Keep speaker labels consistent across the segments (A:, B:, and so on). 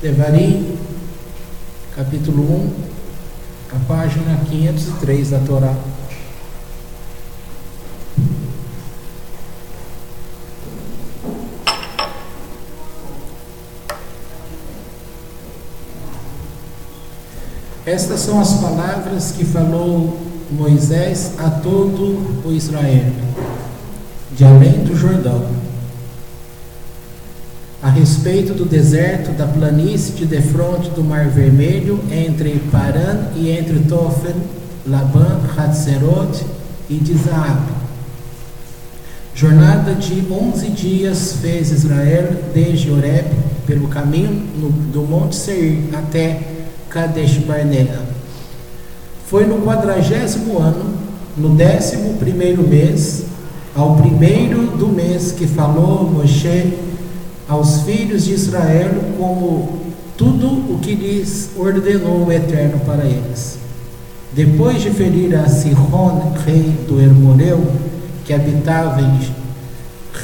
A: Devarim, capítulo 1, a página 503 da Torá. Estas são as palavras que falou Moisés a todo o Israel, de além do Jordão, a respeito do deserto, da planície de defronte do Mar Vermelho, entre Paran e entre Tofen, Labã, Hatzerot e de Zaab. Jornada de 11 dias fez Israel desde Horeb, pelo caminho do Monte Seir até Kadesh Barnea. Foi no 40º ano, no 11º mês, ao primeiro do mês, que falou Moshe aos filhos de Israel como tudo o que lhes ordenou o Eterno para eles. Depois de ferir a Sihon, rei do Hermoreu, que habitava em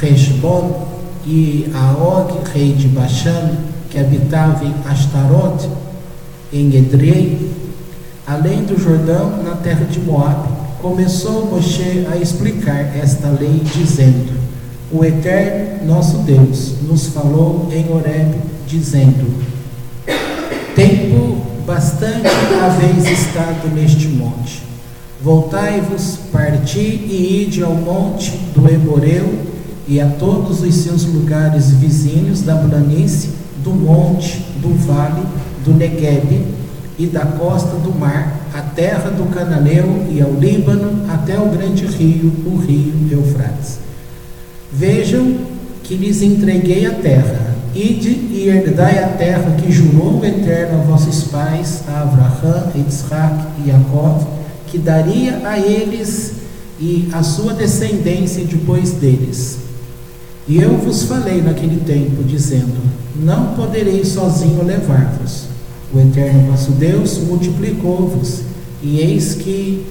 A: Heshbon, e a Og, rei de Bashan, que habitava em Ashtarot, em Edrei, além do Jordão, na terra de Moabe, começou Moshe a explicar esta lei, dizendo: o Eterno, nosso Deus, nos falou em Horeb, dizendo: tempo bastante haveis estado neste monte. Voltai-vos, parti e ide ao monte do Emoreu e a todos os seus lugares vizinhos da planície, do monte, do vale, do Neguebe e da costa do mar, a terra do Cananeu e ao Líbano, até o grande rio, o rio Eufrates. Vejam que lhes entreguei a terra. Ide e herdai a terra que jurou o Eterno a vossos pais, a Abraham, Isaac e Jacó, que daria a eles e a sua descendência depois deles. E eu vos falei naquele tempo, dizendo: não poderei sozinho levar-vos. O Eterno vosso Deus multiplicou-vos, e eis que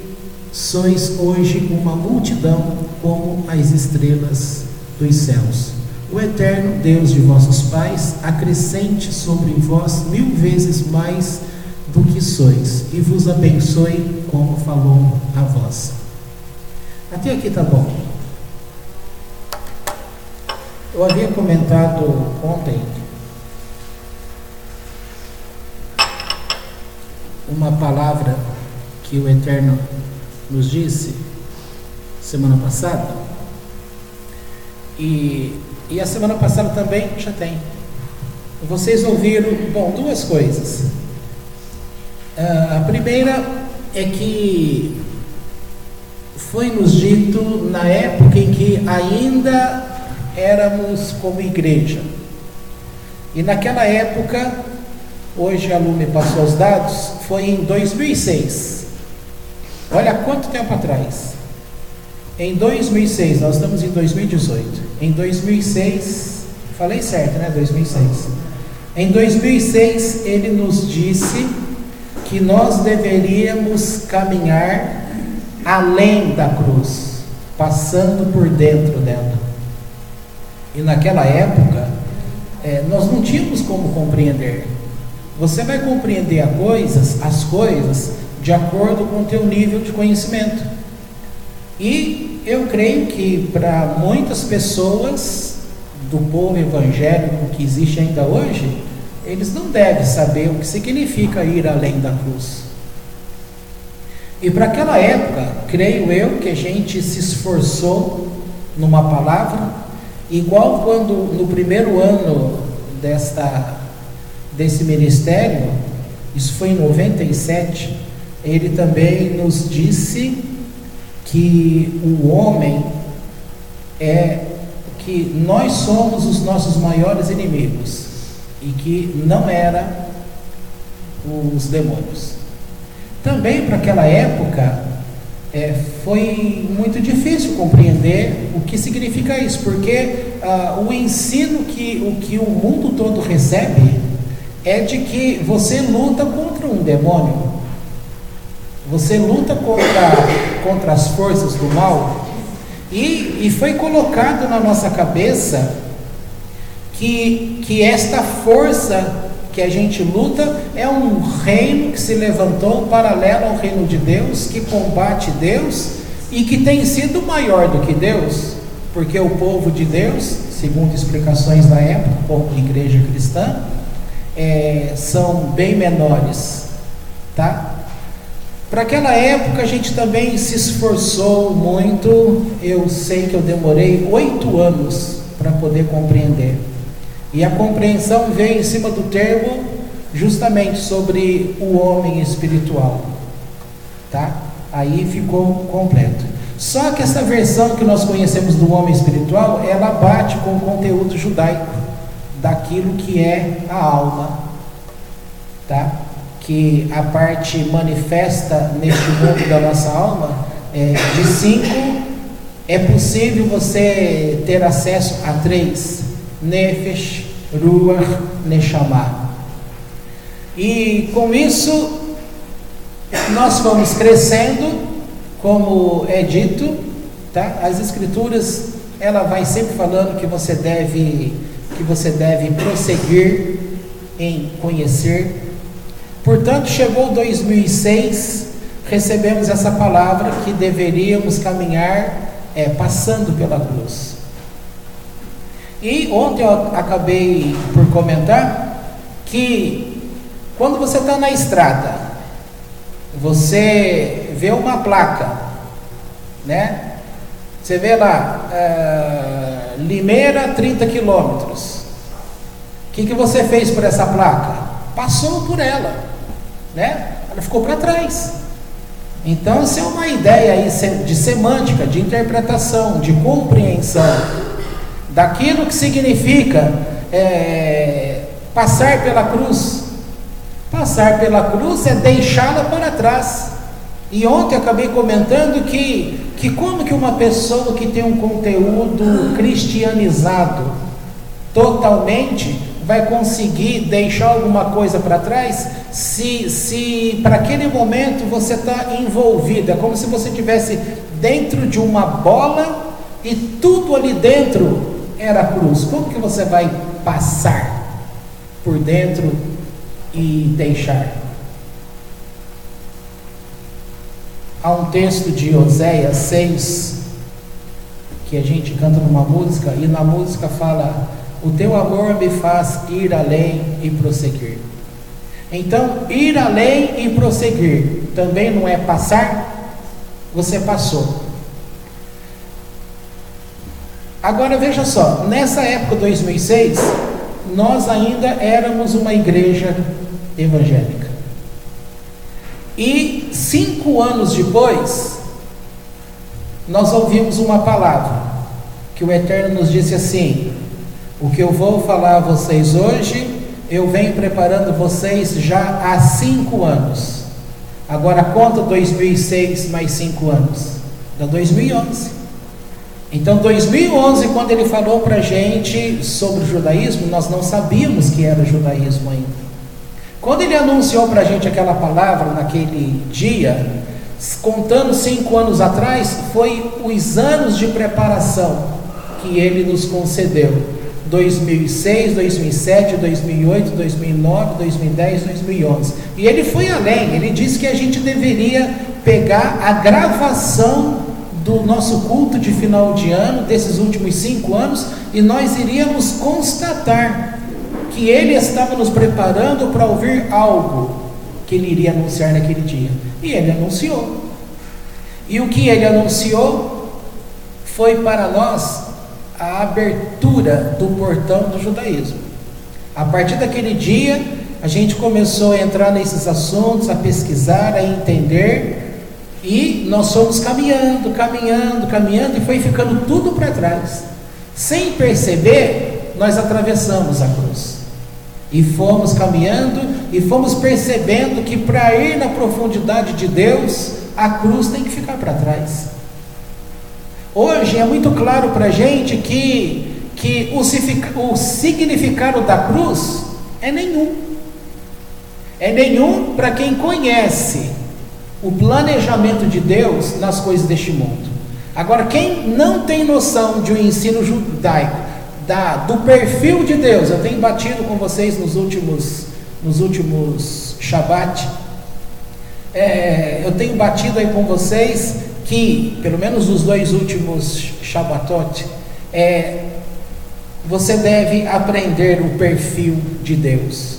A: sois hoje uma multidão como as estrelas dos céus. O Eterno Deus de vossos pais acrescente sobre vós 1000 vezes mais do que sois, e vos abençoe como falou a vós. Até aqui tá bom. Eu havia comentado ontem uma palavra que o Eterno nos disse semana passada, e a semana passada também já tem. Vocês ouviram, duas coisas. A primeira é que foi nos dito na época em que ainda éramos como igreja, e naquela época, hoje a Lu me passou os dados, foi em 2006. Olha quanto tempo atrás. Em 2006, nós estamos em 2018. Em 2006, falei certo, né? 2006. Em 2006, ele nos disse que nós deveríamos caminhar além da cruz, passando por dentro dela. E naquela época, nós não tínhamos como compreender. Você vai compreender as coisas de acordo com o teu nível de conhecimento. E eu creio que para muitas pessoas do povo evangélico que existe ainda hoje, eles não devem saber o que significa ir além da cruz. E para aquela época, creio eu que a gente se esforçou numa palavra, igual quando no primeiro ano desse ministério, isso foi em 97, ele também nos disse que o homem que nós somos os nossos maiores inimigos, e que não era os demônios. Também para aquela época foi muito difícil compreender o que significa isso, porque o ensino que o mundo todo recebe é de que você luta contra um demônio, você luta contra as forças do mal, e foi colocado na nossa cabeça que esta força que a gente luta é um reino que se levantou paralelo ao reino de Deus, que combate Deus e que tem sido maior do que Deus, porque o povo de Deus, segundo explicações da época, o povo de igreja cristã, são bem menores, tá? Para aquela época a gente também se esforçou muito. Eu sei que eu demorei 8 anos para poder compreender, e a compreensão veio em cima do termo justamente sobre o homem espiritual, tá? Aí ficou completo. Só que essa versão que nós conhecemos do homem espiritual, ela bate com o conteúdo judaico daquilo que é a alma, tá? Que a parte manifesta neste mundo da nossa alma, de 5, é possível você ter acesso a 3: Nefesh, Ruach, Neshama. E com isso nós fomos crescendo, como é dito, tá? As escrituras, ela vai sempre falando que você deve prosseguir em conhecer. Portanto, chegou 2006, recebemos essa palavra que deveríamos caminhar passando pela cruz. E ontem eu acabei por comentar que quando você está na estrada, você vê uma placa, né? Você vê lá, Limeira 30 quilômetros. O que você fez por essa placa? Passou por ela, né? Ela ficou para trás. Então, isso é uma ideia aí de semântica, de interpretação, de compreensão daquilo que significa passar pela cruz. Passar pela cruz é deixá-la para trás. E ontem eu acabei comentando que como que uma pessoa que tem um conteúdo cristianizado totalmente vai conseguir deixar alguma coisa para trás, se para aquele momento você está envolvido. É como se você estivesse dentro de uma bola e tudo ali dentro era a cruz. Como que você vai passar por dentro e deixar? Há um texto de Oséias 6 que a gente canta numa música, e na música fala: o teu amor me faz ir além e prosseguir. Então, ir além e prosseguir também não é passar. Você passou. Agora veja só, nessa época 2006, nós ainda éramos uma igreja evangélica. E 5 anos depois, nós ouvimos uma palavra que o Eterno nos disse assim: o que eu vou falar a vocês hoje, eu venho preparando vocês já há 5 anos. Agora conta 2006 mais 5 anos, dá 2011. Então 2011, quando ele falou para a gente sobre o judaísmo, nós não sabíamos que era judaísmo ainda. Quando ele anunciou para a gente aquela palavra naquele dia, contando 5 anos atrás, foi os anos de preparação que ele nos concedeu: 2006, 2007, 2008, 2009, 2010, 2011. E ele foi além. Ele disse que a gente deveria pegar a gravação do nosso culto de final de ano, desses últimos 5 anos, e nós iríamos constatar que ele estava nos preparando para ouvir algo que ele iria anunciar naquele dia. E ele anunciou. E o que ele anunciou foi para nós a abertura do portão do judaísmo. A partir daquele dia, a gente começou a entrar nesses assuntos, a pesquisar, a entender, e nós fomos caminhando, e foi ficando tudo para trás. Sem perceber, nós atravessamos a cruz. E fomos caminhando, e fomos percebendo que para ir na profundidade de Deus, a cruz tem que ficar para trás. Hoje é muito claro para a gente que o significado da cruz é nenhum. É nenhum para quem conhece o planejamento de Deus nas coisas deste mundo. Agora, quem não tem noção de um ensino judaico, do perfil de Deus, eu tenho batido com vocês nos últimos nos últimos Shabbat. Eu tenho batido aí com vocês que, pelo menos nos 2 últimos Shabbatot, você deve aprender o perfil de Deus,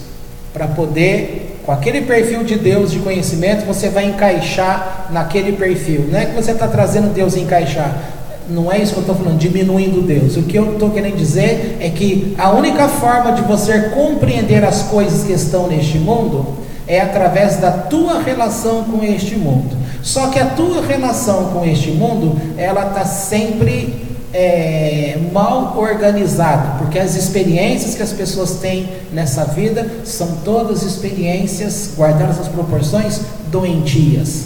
A: para poder, com aquele perfil de Deus de conhecimento, você vai encaixar naquele perfil. Não é que você está trazendo Deus a encaixar, não é isso que eu estou falando, diminuindo Deus. O que eu estou querendo dizer é que a única forma de você compreender as coisas que estão neste mundo é através da tua relação com este mundo. Só que a tua relação com este mundo, ela está sempre mal organizada, porque as experiências que as pessoas têm nessa vida são todas experiências, guardadas as proporções, doentias.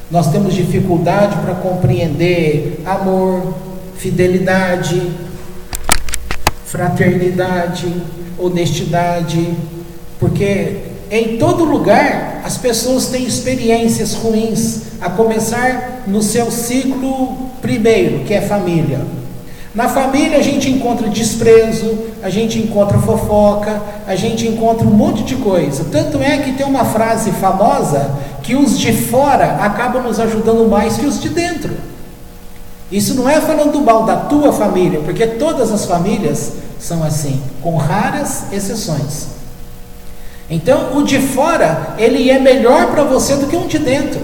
A: Nós temos dificuldade para compreender amor, fidelidade, fraternidade, honestidade, porque em todo lugar as pessoas têm experiências ruins, a começar no seu ciclo primeiro, que é família. Na família a gente encontra desprezo, a gente encontra fofoca, a gente encontra um monte de coisa. Tanto é que tem uma frase famosa que os de fora acabam nos ajudando mais que os de dentro. Isso não é falando mal da tua família, porque todas as famílias são assim, com raras exceções. Então, o de fora, ele é melhor para você do que o de dentro.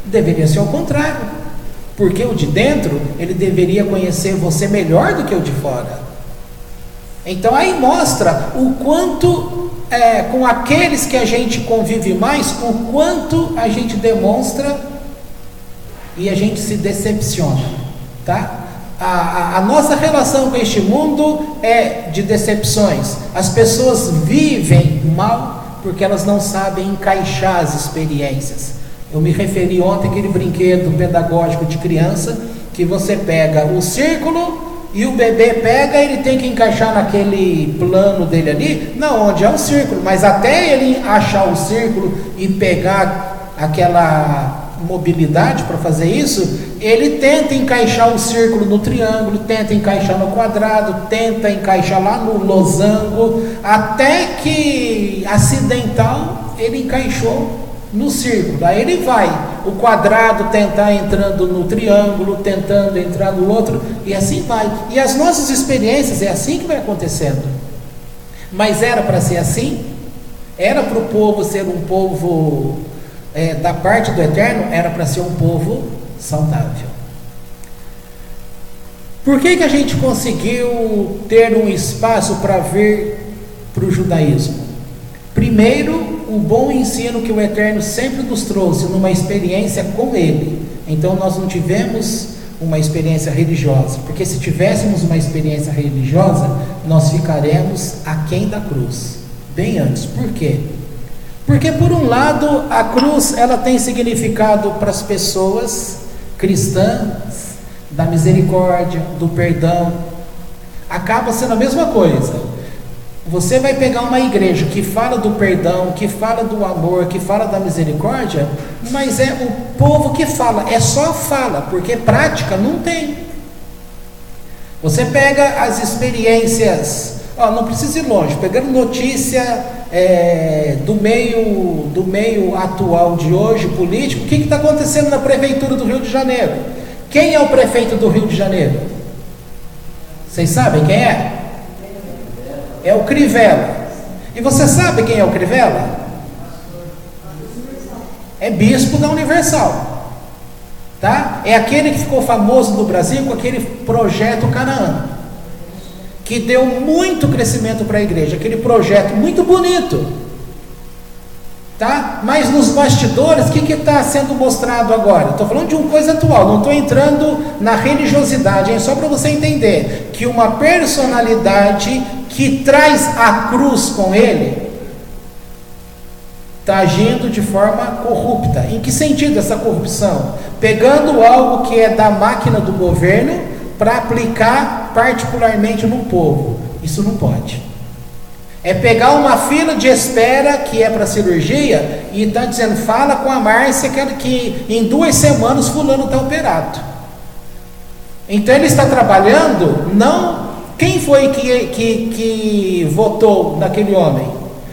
A: Deveria ser ao contrário, porque o de dentro, ele deveria conhecer você melhor do que o de fora. Então, aí mostra o quanto, com aqueles que a gente convive mais, o quanto a gente demonstra e a gente se decepciona, tá? A nossa relação com este mundo é de decepções. As pessoas vivem mal porque elas não sabem encaixar as experiências. Eu me referi ontem àquele brinquedo pedagógico de criança, que você pega o círculo e o bebê pega, ele tem que encaixar naquele plano dele ali, não, onde é um círculo, mas até ele achar o círculo e pegar aquela mobilidade para fazer isso, ele tenta encaixar o círculo no triângulo, tenta encaixar no quadrado, tenta encaixar lá no losango, até que acidental ele encaixou no círculo. Aí ele vai, o quadrado tentar entrando no triângulo, tentando entrar no outro, e assim vai. E as nossas experiências é assim que vai acontecendo. Mas era para ser assim? Era para o povo ser um povo da parte do Eterno? Era para ser um povo saudável. Por que a gente conseguiu ter um espaço para vir para o judaísmo? Primeiro, o bom ensino que o Eterno sempre nos trouxe numa experiência com Ele. Então nós não tivemos uma experiência religiosa, porque se tivéssemos uma experiência religiosa, nós ficaremos aquém da cruz, bem antes. Por quê? Porque por um lado a cruz ela tem significado para as pessoas cristãs, da misericórdia, do perdão. Acaba sendo a mesma coisa. Você vai pegar uma igreja que fala do perdão, que fala do amor, que fala da misericórdia, mas é o povo que fala, é só fala, porque prática não tem. Você pega as experiências, não precisa ir longe, pegando notícia do meio atual de hoje, político, o que está acontecendo na prefeitura do Rio de Janeiro? Quem é o prefeito do Rio de Janeiro? Vocês sabem quem é? É o Crivella. E você sabe quem é o Crivella? É bispo da Universal, tá? É aquele que ficou famoso no Brasil com aquele projeto Canaã, que deu muito crescimento para a igreja, aquele projeto muito bonito, tá? Mas nos bastidores, o que está sendo mostrado agora? Estou falando de uma coisa atual, não estou entrando na religiosidade, é só para você entender que uma personalidade que traz a cruz com ele está agindo de forma corrupta. Em que sentido essa corrupção? Pegando algo que é da máquina do governo para aplicar particularmente no povo. Isso não pode. É pegar uma fila de espera que é para cirurgia e está dizendo, fala com a Márcia que em 2 semanas fulano está operado. Então ele está trabalhando, não... Quem foi que votou naquele homem?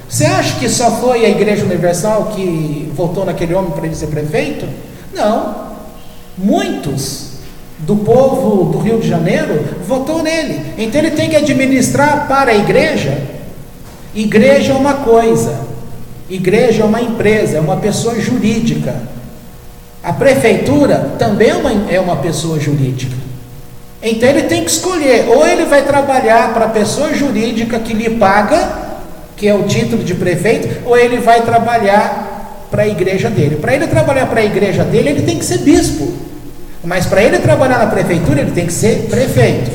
A: Você acha que só foi a Igreja Universal que votou naquele homem para ele ser prefeito? Não. Muitos do povo do Rio de Janeiro votou nele. Então ele tem que administrar para a igreja. Igreja é uma coisa, igreja é uma empresa, é uma pessoa jurídica. A prefeitura também é uma pessoa jurídica. Então ele tem que escolher, ou ele vai trabalhar para a pessoa jurídica que lhe paga, que é o título de prefeito, ou ele vai trabalhar para a igreja dele. Para ele trabalhar para a igreja dele, ele tem que ser bispo. Mas para ele trabalhar na prefeitura, ele tem que ser prefeito.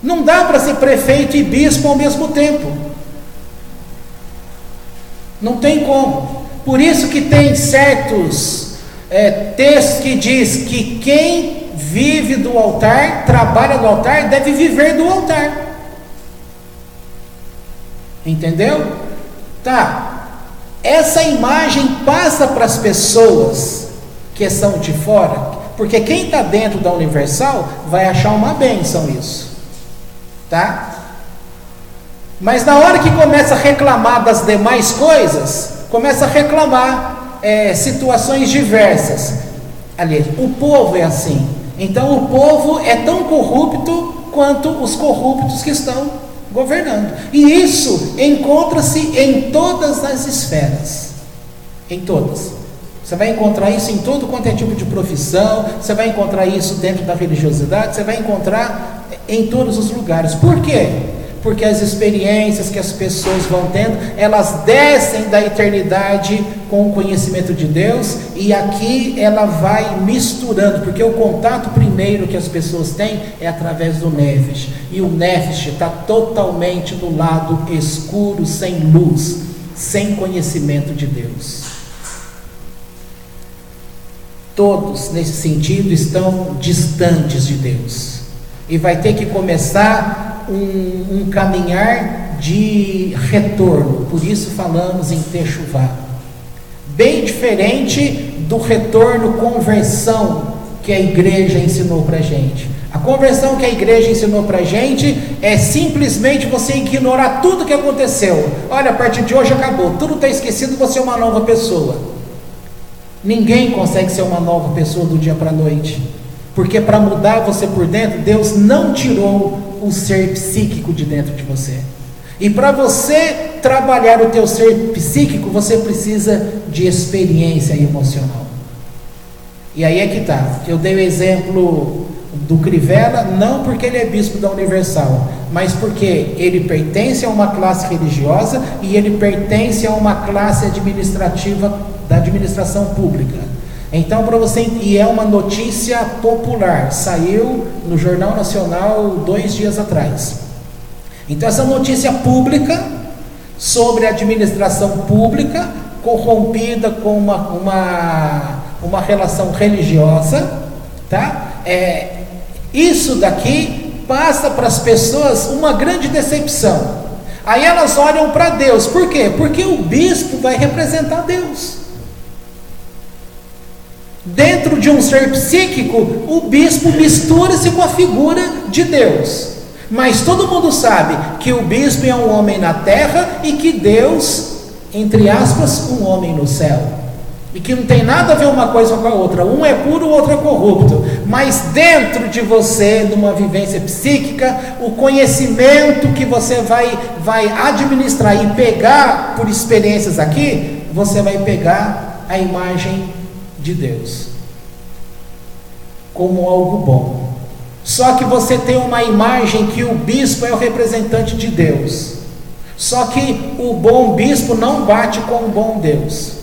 A: Não dá para ser prefeito e bispo ao mesmo tempo. Não tem como. Por isso que tem certos textos que diz que quem vive do altar, trabalha do altar, deve viver do altar. Entendeu? Tá. Essa imagem passa para as pessoas que são de fora, porque quem está dentro da Universal vai achar uma bênção isso. Tá? Mas na hora que começa a reclamar das demais coisas, começa a reclamar situações diversas. Aliás, o povo é assim. Então o povo é tão corrupto quanto os corruptos que estão governando. E isso encontra-se em todas as esferas. Em todas. Você vai encontrar isso em todo quanto é tipo de profissão, você vai encontrar isso dentro da religiosidade, você vai encontrar em todos os lugares. Por quê? Porque as experiências que as pessoas vão tendo, elas descem da eternidade com o conhecimento de Deus, e aqui ela vai misturando, porque o contato primeiro que as pessoas têm é através do Nefesh, e o Nefesh está totalmente do lado escuro, sem luz, sem conhecimento de Deus. Todos, nesse sentido, estão distantes de Deus, e vai ter que começar um caminhar de retorno. Por isso falamos em Techuvá, bem diferente do retorno, conversão que a igreja ensinou para a gente. A conversão que a igreja ensinou para a gente é simplesmente você ignorar tudo que aconteceu. Olha, a partir de hoje acabou, tudo está esquecido, você é uma nova pessoa. Ninguém consegue ser uma nova pessoa do dia para a noite, porque para mudar você por dentro, Deus não tirou o ser psíquico de dentro de você. E para você trabalhar o teu ser psíquico, você precisa de experiência emocional. E aí é que está. Eu dei o exemplo do Crivella, não porque ele é bispo da Universal, mas porque ele pertence a uma classe religiosa e ele pertence a uma classe administrativa da administração pública. Então, para você, e é uma notícia popular, saiu no Jornal Nacional 2 dias atrás. Então, essa notícia pública sobre a administração pública corrompida com uma relação religiosa, tá? Isso daqui passa para as pessoas uma grande decepção. Aí elas olham para Deus. Por quê? Porque o bispo vai representar Deus. Dentro de um ser psíquico, o bispo mistura-se com a figura de Deus. Mas todo mundo sabe que o bispo é um homem na terra e que Deus, entre aspas, um homem no céu. E que não tem nada a ver uma coisa com a outra. Um é puro, o outro é corrupto. Mas dentro de você, numa vivência psíquica, o conhecimento que você vai administrar e pegar por experiências aqui, você vai pegar a imagem de Deus como algo bom. Só que você tem uma imagem que o bispo é o representante de Deus. Só que o bom bispo não bate com o bom Deus.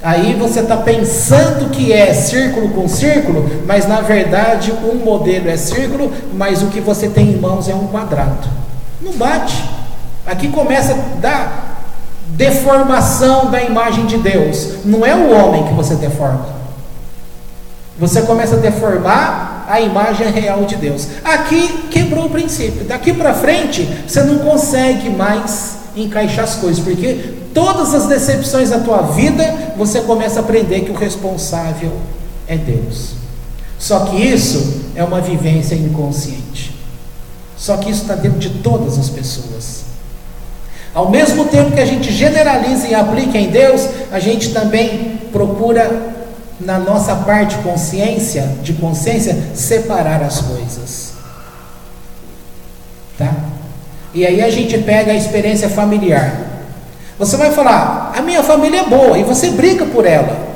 A: Aí você está pensando que é círculo com círculo, mas na verdade um modelo é círculo, mas o que você tem em mãos é um quadrado. Não bate. Aqui começa a dar deformação da imagem de Deus. Não é o homem que você deforma. Você começa a deformar a imagem real de Deus. Aqui quebrou o princípio. Daqui para frente você não consegue mais encaixar as coisas, porque todas as decepções da tua vida você começa a aprender que o responsável é Deus. Só que isso é uma vivência inconsciente. Só que isso está dentro de todas as pessoas. Ao mesmo tempo que a gente generaliza e aplica em Deus, a gente também procura, na nossa parte de consciência, separar as coisas. Tá? E aí a gente pega a experiência familiar. Você vai falar, a minha família é boa, e você briga por ela.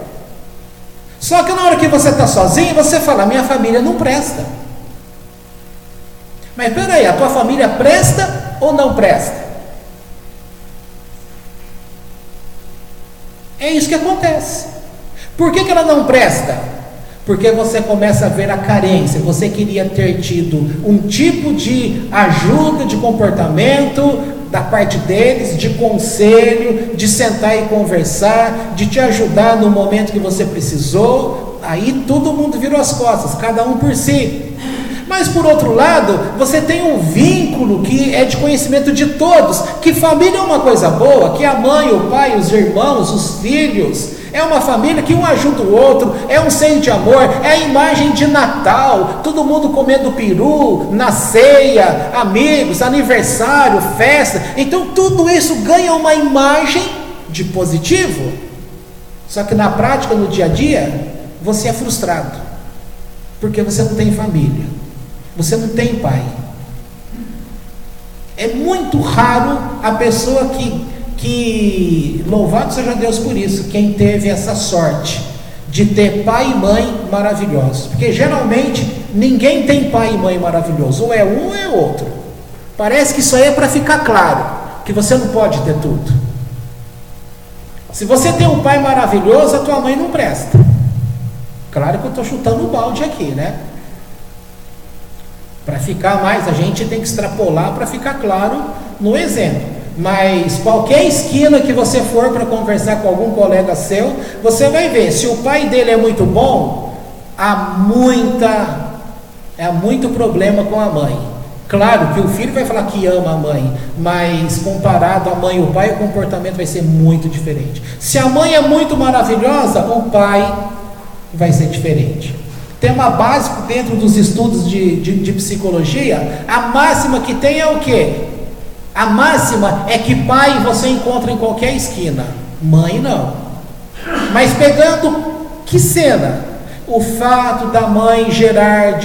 A: Só que na hora que você está sozinho, você fala, a minha família não presta. Mas peraí, a tua família presta ou não presta? É isso que acontece. Por que ela não presta? Porque você começa a ver a carência. Você queria ter tido um tipo de ajuda, de comportamento da parte deles, de conselho, de sentar e conversar, de te ajudar no momento que você precisou. Aí todo mundo virou as costas, cada um por si. Mas por outro lado, você tem um vínculo que é de conhecimento de todos, que família é uma coisa boa, que a mãe, o pai, os irmãos, os filhos, é uma família que um ajuda o outro, é um seio de amor, é a imagem de Natal, todo mundo comendo peru, na ceia, amigos, aniversário, festa. Então tudo isso ganha uma imagem de positivo. Só que na prática, no dia a dia, você é frustrado, porque você não tem família. Você não tem pai. É muito raro a pessoa que louvado seja Deus por isso, quem teve essa sorte de ter pai e mãe maravilhosos. Porque geralmente ninguém tem pai e mãe maravilhosos. Ou é um ou é outro. Parece que isso aí é para ficar claro, que você não pode ter tudo. Se você tem um pai maravilhoso, a tua mãe não presta. Claro que eu estou chutando o balde aqui, né? Para ficar mais, a gente tem que extrapolar para ficar claro no exemplo. Mas qualquer esquina que você for para conversar com algum colega seu, você vai ver, se o pai dele é muito bom, há muito problema com a mãe. Claro que o filho vai falar que ama a mãe, mas comparado à mãe e o pai, o comportamento vai ser muito diferente. Se a mãe é muito maravilhosa, o pai vai ser diferente. Tema básico dentro dos estudos de psicologia, a máxima que tem é o quê? A máxima é que pai você encontra em qualquer esquina, mãe não. Mas pegando que cena? O fato da mãe gerar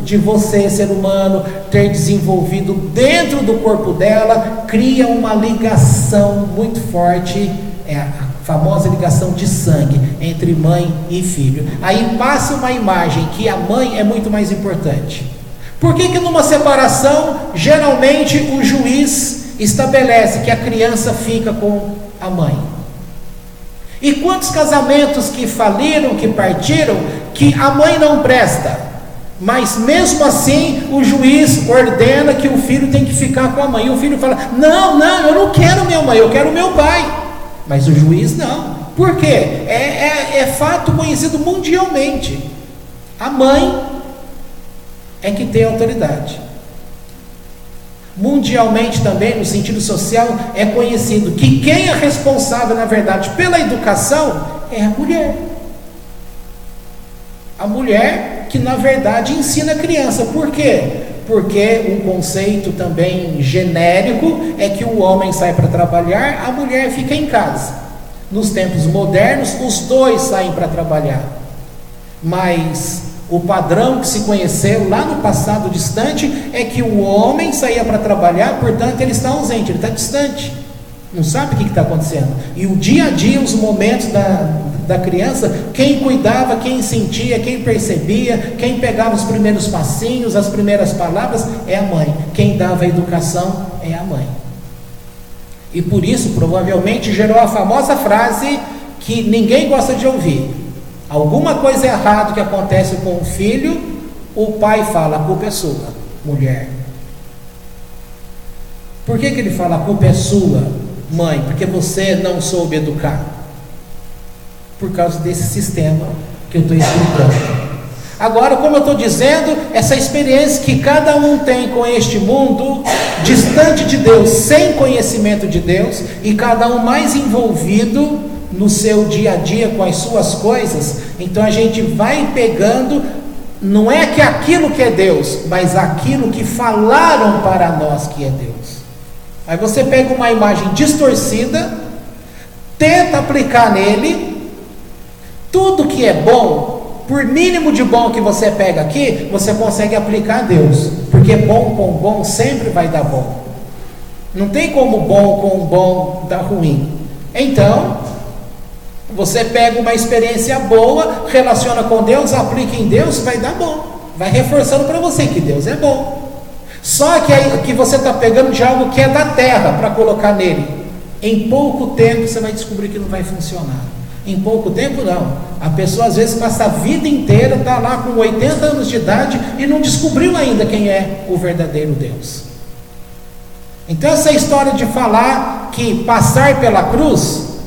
A: de você, ser humano, ter desenvolvido dentro do corpo dela, cria uma ligação muito forte, a famosa ligação de sangue entre mãe e filho. Aí passa uma imagem que a mãe é muito mais importante. Por que numa separação, geralmente o juiz estabelece que a criança fica com a mãe? E quantos casamentos que faliram, que partiram, que a mãe não presta, mas mesmo assim o juiz ordena que o filho tem que ficar com a mãe, e o filho fala, não, eu não quero minha mãe, eu quero meu pai. Mas o juiz não. Por quê? É fato conhecido mundialmente. A mãe é que tem autoridade. Mundialmente também, no sentido social, é conhecido que quem é responsável, na verdade, pela educação é a mulher. A mulher que, na verdade, ensina a criança. Por quê? Porque um conceito também genérico é que o homem sai para trabalhar, a mulher fica em casa. Nos tempos modernos, os dois saem para trabalhar. Mas o padrão que se conheceu lá no passado distante é que o homem saía para trabalhar, portanto ele está ausente, ele está distante. Não sabe o que está acontecendo. E o dia a dia, os momentos da criança, quem cuidava, quem sentia, quem percebia, quem pegava os primeiros passinhos, as primeiras palavras, é a mãe. Quem dava a educação é a mãe. E por isso, provavelmente, gerou a famosa frase que ninguém gosta de ouvir. Alguma coisa errada que acontece com o filho, o pai fala, a culpa é sua, mulher. Por que ele fala, a culpa é sua, mãe? Porque você não soube educar. Por causa desse sistema que eu estou explicando. Agora, como eu estou dizendo, essa experiência que cada um tem com este mundo, distante de Deus, sem conhecimento de Deus, e cada um mais envolvido no seu dia a dia com as suas coisas, então a gente vai pegando, não é que aquilo que é Deus, mas aquilo que falaram para nós que é Deus. Aí você pega uma imagem distorcida, tenta aplicar nele, tudo que é bom, por mínimo de bom que você pega aqui, você consegue aplicar a Deus, porque bom com bom sempre vai dar bom. Não tem como bom com bom dar ruim. Então, você pega uma experiência boa, relaciona com Deus, aplica em Deus, vai dar bom. Vai reforçando para você que Deus é bom. Só que aí que você está pegando de algo que é da terra para colocar nele. Em pouco tempo você vai descobrir que não vai funcionar. Em pouco tempo não. A pessoa às vezes passa a vida inteira, está lá com 80 anos de idade e não descobriu ainda quem é o verdadeiro Deus. Então essa história de falar que passar pela cruz,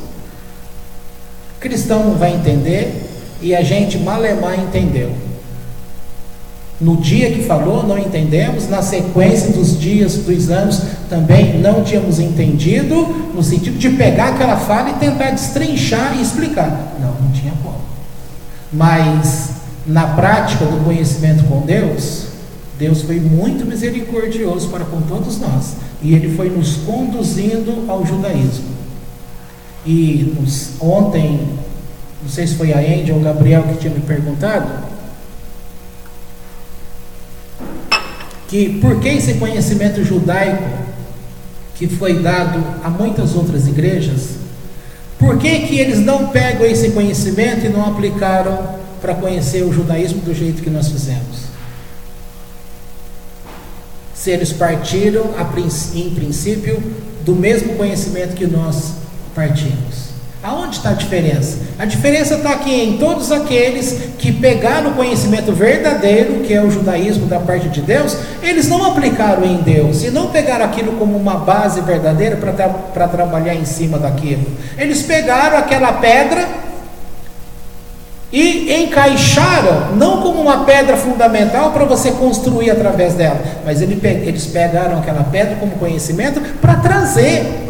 A: cristão não vai entender, e a gente malemar entendeu. No dia que falou, não entendemos, na sequência dos dias, dos anos, também não tínhamos entendido, no sentido de pegar aquela fala e tentar destrinchar e explicar. Não tinha como. Mas, na prática do conhecimento com Deus, Deus foi muito misericordioso para com todos nós, e Ele foi nos conduzindo ao judaísmo. E ontem, não sei se foi a Andy ou o Gabriel que tinha me perguntado, que por que esse conhecimento judaico que foi dado a muitas outras igrejas, por que eles não pegam esse conhecimento e não aplicaram para conhecer o judaísmo do jeito que nós fizemos? Se eles partiram, em princípio, do mesmo conhecimento que nós partimos. Aonde está a diferença? A diferença está aqui em todos aqueles que pegaram o conhecimento verdadeiro, que é o judaísmo da parte de Deus, eles não aplicaram em Deus, e não pegaram aquilo como uma base verdadeira para trabalhar em cima daquilo. Eles pegaram aquela pedra e encaixaram, não como uma pedra fundamental para você construir através dela, mas eles pegaram aquela pedra como conhecimento para trazer,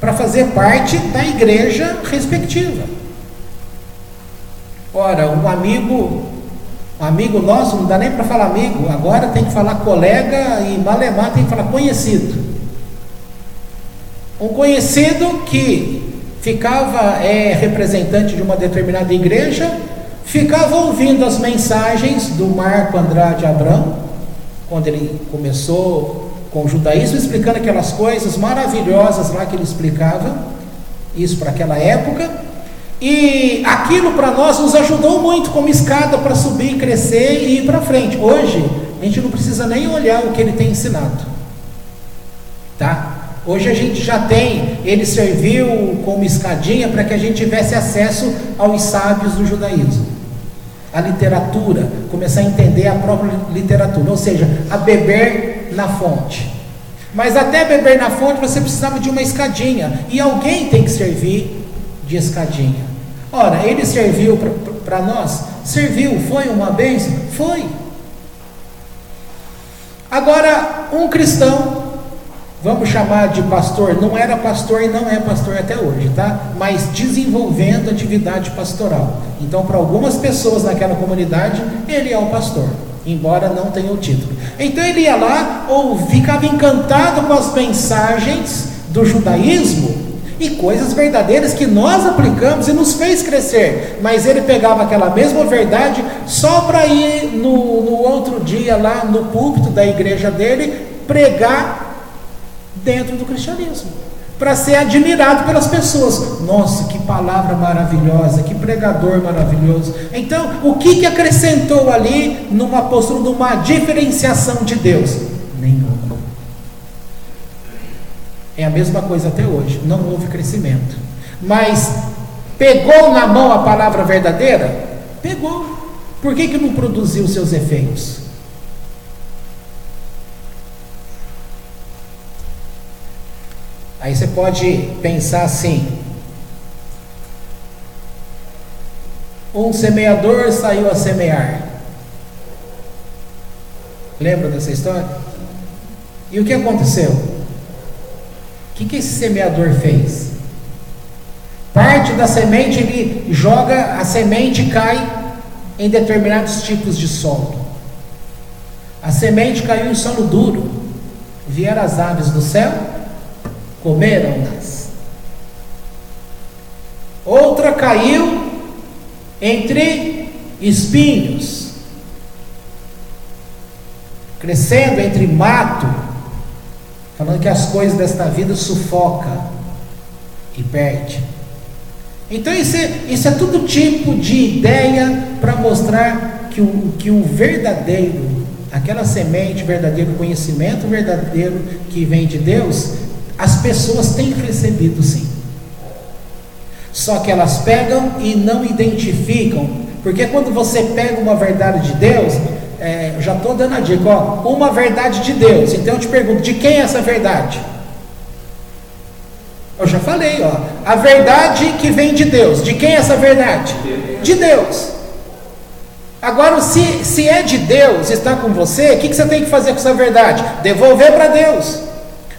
A: para fazer parte da igreja respectiva. Ora, um amigo nosso, não dá nem para falar amigo, agora tem que falar colega, e malemar tem que falar conhecido. Um conhecido que ficava representante de uma determinada igreja, ficava ouvindo as mensagens do Marco Andrade Abrão, quando ele começou com o judaísmo, explicando aquelas coisas maravilhosas lá que ele explicava, isso para aquela época, e aquilo para nós nos ajudou muito como escada para subir, crescer e ir para frente. Hoje a gente não precisa nem olhar o que ele tem ensinado, tá? Hoje a gente já tem, ele serviu como escadinha para que a gente tivesse acesso aos sábios do judaísmo, a literatura, começar a entender a própria literatura, ou seja, a beber na fonte. Mas até beber na fonte você precisava de uma escadinha, e alguém tem que servir de escadinha. Ora, ele serviu para nós? Serviu, foi uma bênção? Foi. Agora, um cristão, vamos chamar de pastor, não era pastor e não é pastor até hoje, tá? Mas desenvolvendo atividade pastoral. Então, para algumas pessoas naquela comunidade, ele é o pastor, embora não tenha o título. Então ele ia lá, ou ficava encantado com as mensagens do judaísmo e coisas verdadeiras que nós aplicamos e nos fez crescer, mas ele pegava aquela mesma verdade só para ir no outro dia lá no púlpito da igreja dele pregar dentro do cristianismo, para ser admirado pelas pessoas. Nossa, que palavra maravilhosa, que pregador maravilhoso. Então, o que acrescentou ali numa postura, numa diferenciação de Deus? Nenhuma. É a mesma coisa até hoje, não houve crescimento. Mas pegou na mão a palavra verdadeira? Pegou. Por que não produziu seus efeitos? Aí você pode pensar assim: um semeador saiu a semear. Lembra dessa história? E o que aconteceu? O que esse semeador fez? Parte da semente, ele joga a semente e cai em determinados tipos de solo. A semente caiu em solo duro. Vieram as aves do céu, comeram-nas. Outra caiu entre espinhos, crescendo entre mato, falando que as coisas desta vida sufoca e perde. Então isso é todo tipo de ideia para mostrar que o verdadeiro, aquela semente, verdadeiro conhecimento verdadeiro que vem de Deus, as pessoas têm recebido sim. Só que elas pegam e não identificam, porque quando você pega uma verdade de Deus, eu já estou dando a dica, uma verdade de Deus, então eu te pergunto, de quem é essa verdade? Eu já falei, a verdade que vem de Deus, de quem é essa verdade? De Deus. Agora, se é de Deus, está com você, o que você tem que fazer com essa verdade? Devolver para Deus.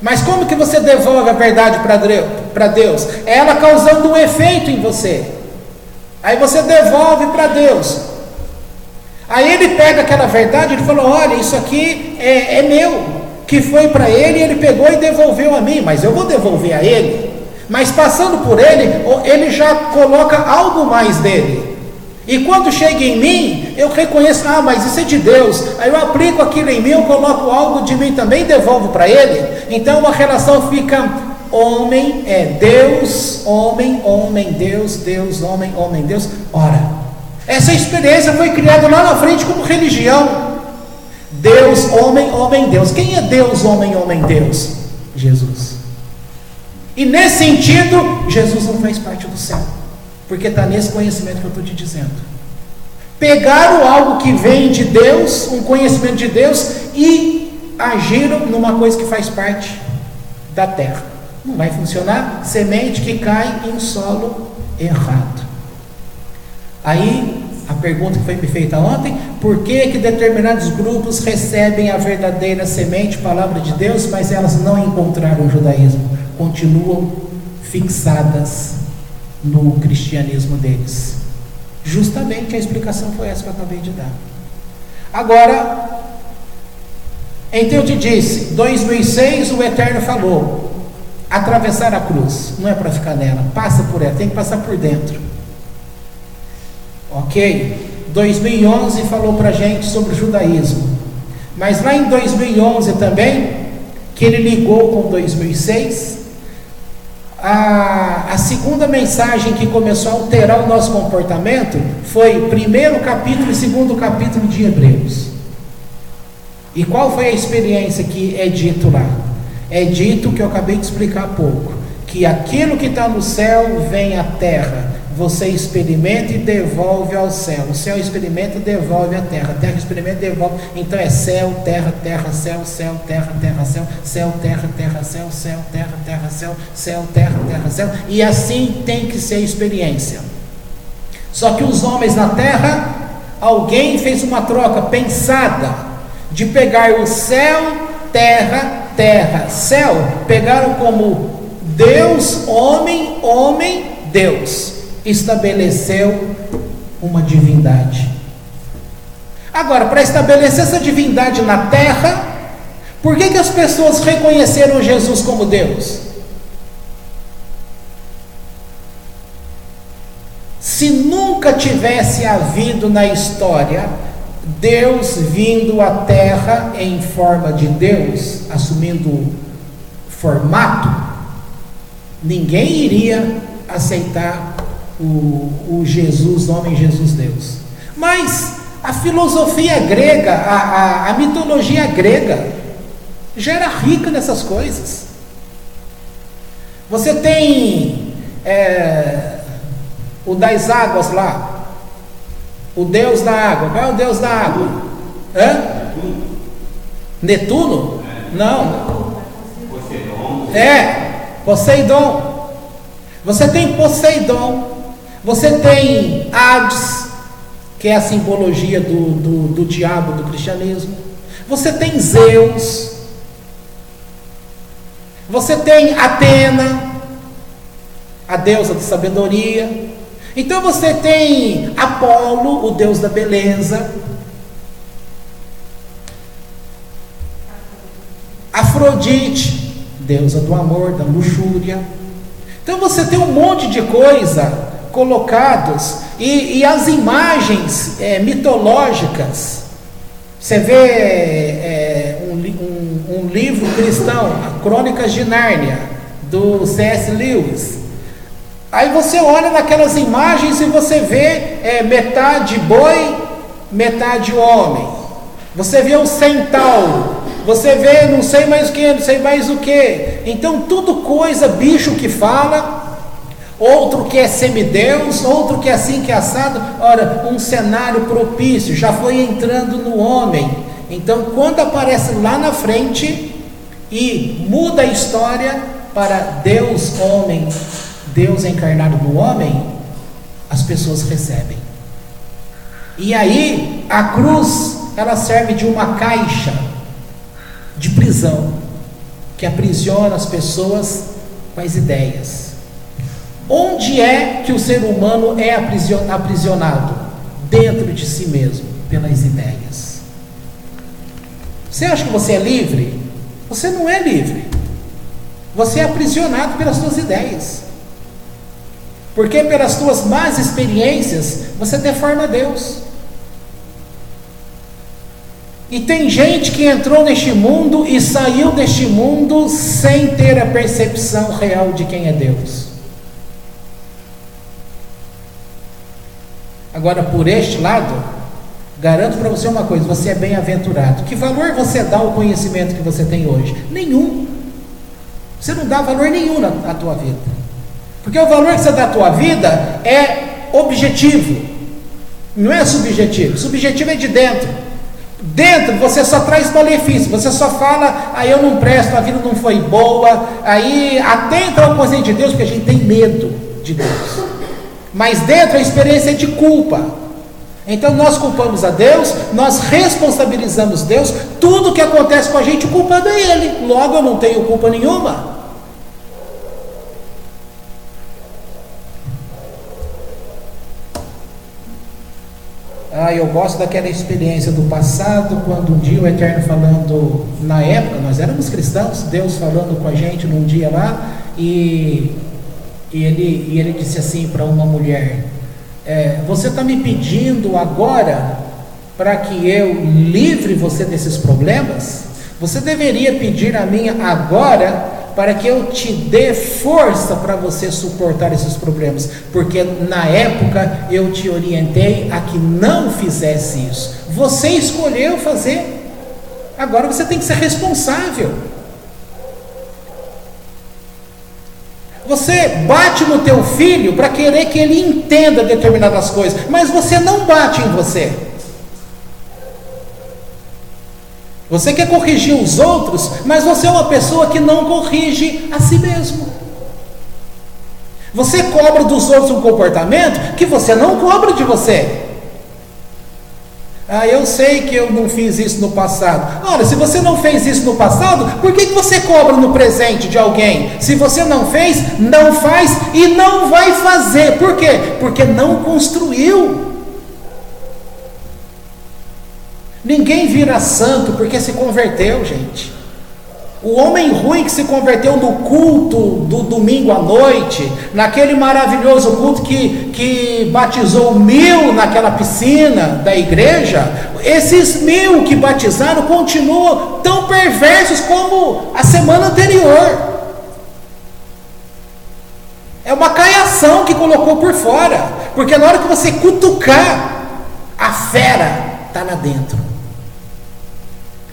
A: Mas como que você devolve a verdade para Deus? É ela causando um efeito em você. Aí você devolve para Deus. Aí ele pega aquela verdade, ele falou, olha, isso aqui é meu, que foi para ele, e ele pegou e devolveu a mim, mas eu vou devolver a ele. Mas passando por ele já coloca algo mais dele. E quando chega em mim, eu reconheço, mas isso é de Deus. Aí eu aplico aquilo em mim, eu coloco algo de mim também, devolvo para ele. Então a relação fica homem é Deus, homem, homem, Deus, Deus, homem, homem, Deus. Ora, essa experiência foi criada lá na frente como religião. Deus, homem, homem, Deus. Quem é Deus, homem, homem, Deus? Jesus. E nesse sentido, Jesus não faz parte do céu, porque está nesse conhecimento que eu estou te dizendo. Pegaram algo que vem de Deus, um conhecimento de Deus, e agiram numa coisa que faz parte da terra. Não vai funcionar. Semente que cai em solo errado. Aí, a pergunta que foi me feita ontem, por que determinados grupos recebem a verdadeira semente, palavra de Deus, mas elas não encontraram o judaísmo, continuam fixadas no cristianismo deles? Justamente a explicação foi essa que eu acabei de dar. Agora, então eu te disse, 2006 o Eterno falou, atravessar a cruz, não é para ficar nela, passa por ela, tem que passar por dentro. Ok? 2011 falou para a gente sobre o judaísmo, mas lá em 2011 também, que ele ligou com 2006, a segunda mensagem que começou a alterar o nosso comportamento foi primeiro capítulo e segundo capítulo de Hebreus. E qual foi a experiência que é dito lá? É dito que eu acabei de explicar há pouco, que aquilo que está no céu vem à terra, você experimenta e devolve ao céu, o céu experimenta e devolve à terra, a terra experimenta e devolve. Então é céu, terra, terra, céu, céu, terra, terra, céu, céu, terra, terra, céu, céu, terra, terra, céu, céu, terra, terra, céu, e assim tem que ser a experiência. Só que os homens na terra, alguém fez uma troca pensada de pegar o céu, terra, terra, céu, pegaram como Deus, homem, homem, Deus. Estabeleceu uma divindade. Agora, para estabelecer essa divindade na terra, por que as pessoas reconheceram Jesus como Deus? Se nunca tivesse havido na história Deus vindo à terra em forma de Deus, assumindo formato, ninguém iria aceitar o Jesus homem, Jesus Deus. Mas a filosofia grega, a mitologia grega já era rica nessas coisas. Você tem o das águas lá, o Deus da água. Qual é o Deus da água? Netuno? Não. Poseidon. Você tem Poseidon. Você tem Hades, que é a simbologia do diabo do cristianismo. Você tem Zeus. Você tem Atena, a deusa da sabedoria. Então você tem Apolo, o deus da beleza. Afrodite, deusa do amor, da luxúria. Então você tem um monte de coisa colocados, e as imagens mitológicas. Você vê um livro cristão, Crônicas de Nárnia, do C.S. Lewis. Aí você olha naquelas imagens e você vê metade boi, metade homem. Você vê o centauro, você vê não sei mais o que, não sei mais o que. Então tudo coisa, bicho que fala, outro que é semideus, outro que é assim, que é assado. Ora, um cenário propício, já foi entrando no homem. Então quando aparece lá na frente e muda a história para Deus homem, Deus encarnado no homem, as pessoas recebem. E aí a cruz, ela serve de uma caixa de prisão, que aprisiona as pessoas com as ideias. Onde é que o ser humano é aprisionado? Dentro de si mesmo, pelas ideias. Você acha que você é livre? Você não é livre. Você é aprisionado pelas suas ideias. Porque pelas suas más experiências, você deforma Deus. E tem gente que entrou neste mundo e saiu deste mundo sem ter a percepção real de quem é Deus. Agora, por este lado, garanto para você uma coisa: você é bem-aventurado. Que valor você dá ao conhecimento que você tem hoje? Nenhum. Você não dá valor nenhum à tua vida. Porque o valor que você dá à tua vida é objetivo, não é subjetivo. Subjetivo é de dentro. Dentro você só traz malefício, você só fala: aí eu não presto, a vida não foi boa. Aí até entrar o conselho de Deus, porque a gente tem medo de Deus. Mas dentro a experiência é de culpa. Então nós culpamos a Deus, nós responsabilizamos Deus. Tudo que acontece com a gente, o culpado é Ele. Logo eu não tenho culpa nenhuma. Eu gosto daquela experiência do passado, quando um dia o Eterno falando, na época nós éramos cristãos, Deus falando com a gente num dia lá, e ele disse assim para uma mulher: você está me pedindo agora para que eu livre você desses problemas? Você deveria pedir a mim agora para que eu te dê força para você suportar esses problemas, porque na época eu te orientei a que não fizesse isso. Você escolheu fazer, agora você tem que ser responsável. Você bate no teu filho para querer que ele entenda determinadas coisas, mas você não bate em você. Você quer corrigir os outros, mas você é uma pessoa que não corrige a si mesmo. Você cobra dos outros um comportamento que você não cobra de você. Eu sei que eu não fiz isso no passado. Ora, se você não fez isso no passado, por que você cobra no presente de alguém? Se você não fez, não faz e não vai fazer. Por quê? Porque não construiu. Ninguém vira santo porque se converteu, gente. O homem ruim que se converteu no culto do domingo à noite, naquele maravilhoso culto que batizou 1000 naquela piscina da igreja, esses 1000 que batizaram continuam tão perversos como a semana anterior. É uma caiação que colocou por fora, porque na hora que você cutucar, a fera está lá dentro.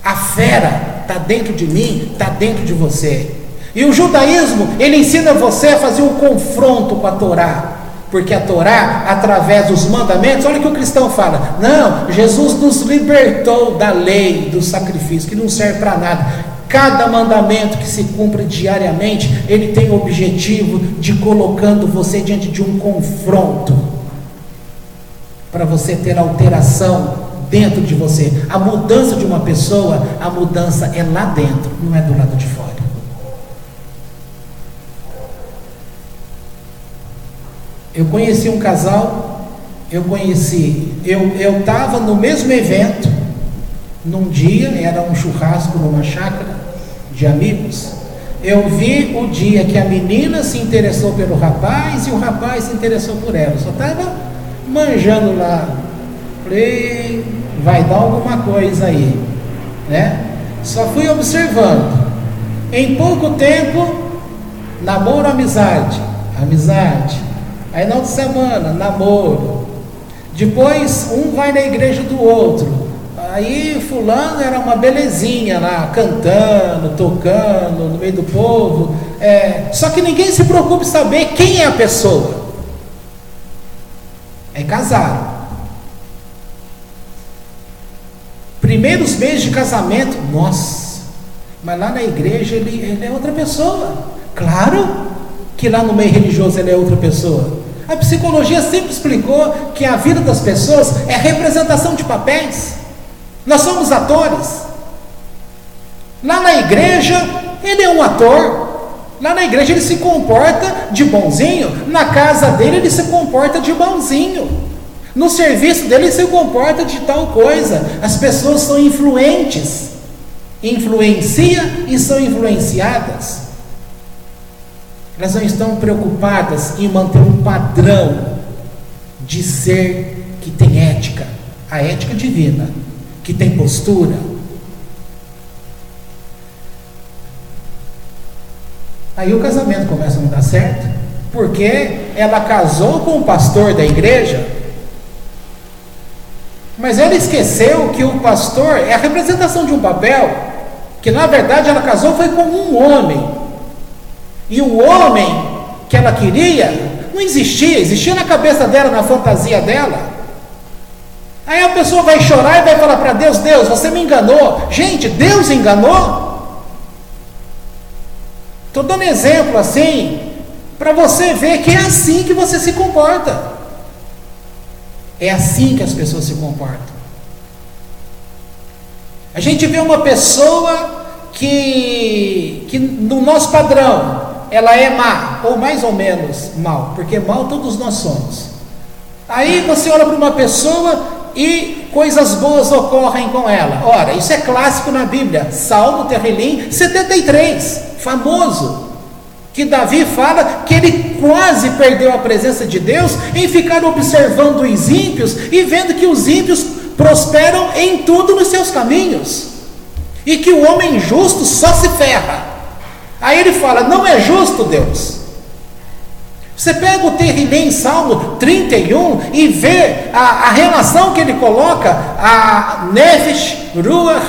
A: A fera está dentro de mim, está dentro de você. E o judaísmo, ele ensina você a fazer um confronto com a Torá. Porque a Torá, através dos mandamentos, olha o que o cristão fala: não, Jesus nos libertou da lei, do sacrifício, que não serve para nada. Cada mandamento que se cumpre diariamente, ele tem o objetivo de colocando você diante de um confronto, para você ter alteração dentro de você. A mudança de uma pessoa, a mudança é lá dentro, não é do lado de fora. Eu conheci um casal, eu estava no mesmo evento, num dia, era um churrasco numa chácara de amigos. Eu vi o dia que a menina se interessou pelo rapaz e o rapaz se interessou por ela. Só estava manjando lá. Falei, vai dar alguma coisa aí, né? Só fui observando. Em pouco tempo, namoro, amizade. Aí na outra semana, namoro. Depois um vai na igreja do outro. Aí fulano era uma belezinha lá, cantando, tocando no meio do povo. Só que ninguém se preocupa em saber quem é a pessoa. Aí casaram. Primeiros meses de casamento, nossa, mas lá na igreja ele é outra pessoa. Claro que lá no meio religioso ele é outra pessoa. A psicologia sempre explicou que a vida das pessoas é representação de papéis. Nós somos atores. Lá na igreja ele é um ator. Lá na igreja ele se comporta de bonzinho. Na casa dele ele se comporta de bonzinho. No serviço dele ele se comporta de tal coisa. As pessoas são influentes. Influencia e são influenciadas. Elas não estão preocupadas em manter um padrão de ser que tem ética, a ética divina, que tem postura. Aí o casamento começa a não dar certo, porque ela casou com o pastor da igreja, mas ela esqueceu que o pastor é a representação de um papel, que na verdade ela casou foi com um homem. E o homem que ela queria não existia na cabeça dela, na fantasia dela. Aí a pessoa vai chorar e vai falar para Deus: Deus, você me enganou. Gente, Deus enganou? Estou dando exemplo assim, para você ver que é assim que você se comporta. É assim que as pessoas se comportam. A gente vê uma pessoa que no nosso padrão, ela é má, ou mais ou menos mal, porque mal todos nós somos. Aí você olha para uma pessoa e coisas boas ocorrem com ela. Ora, isso é clássico na Bíblia. Salmo Terrilim 73, famoso, que Davi fala que ele quase perdeu a presença de Deus em ficar observando os ímpios e vendo que os ímpios prosperam em tudo nos seus caminhos, e que o homem justo só se ferra. Aí ele fala: não é justo, Deus. Você pega o Terrilim, Salmo 31, e vê a relação que ele coloca, a Nefesh, Ruach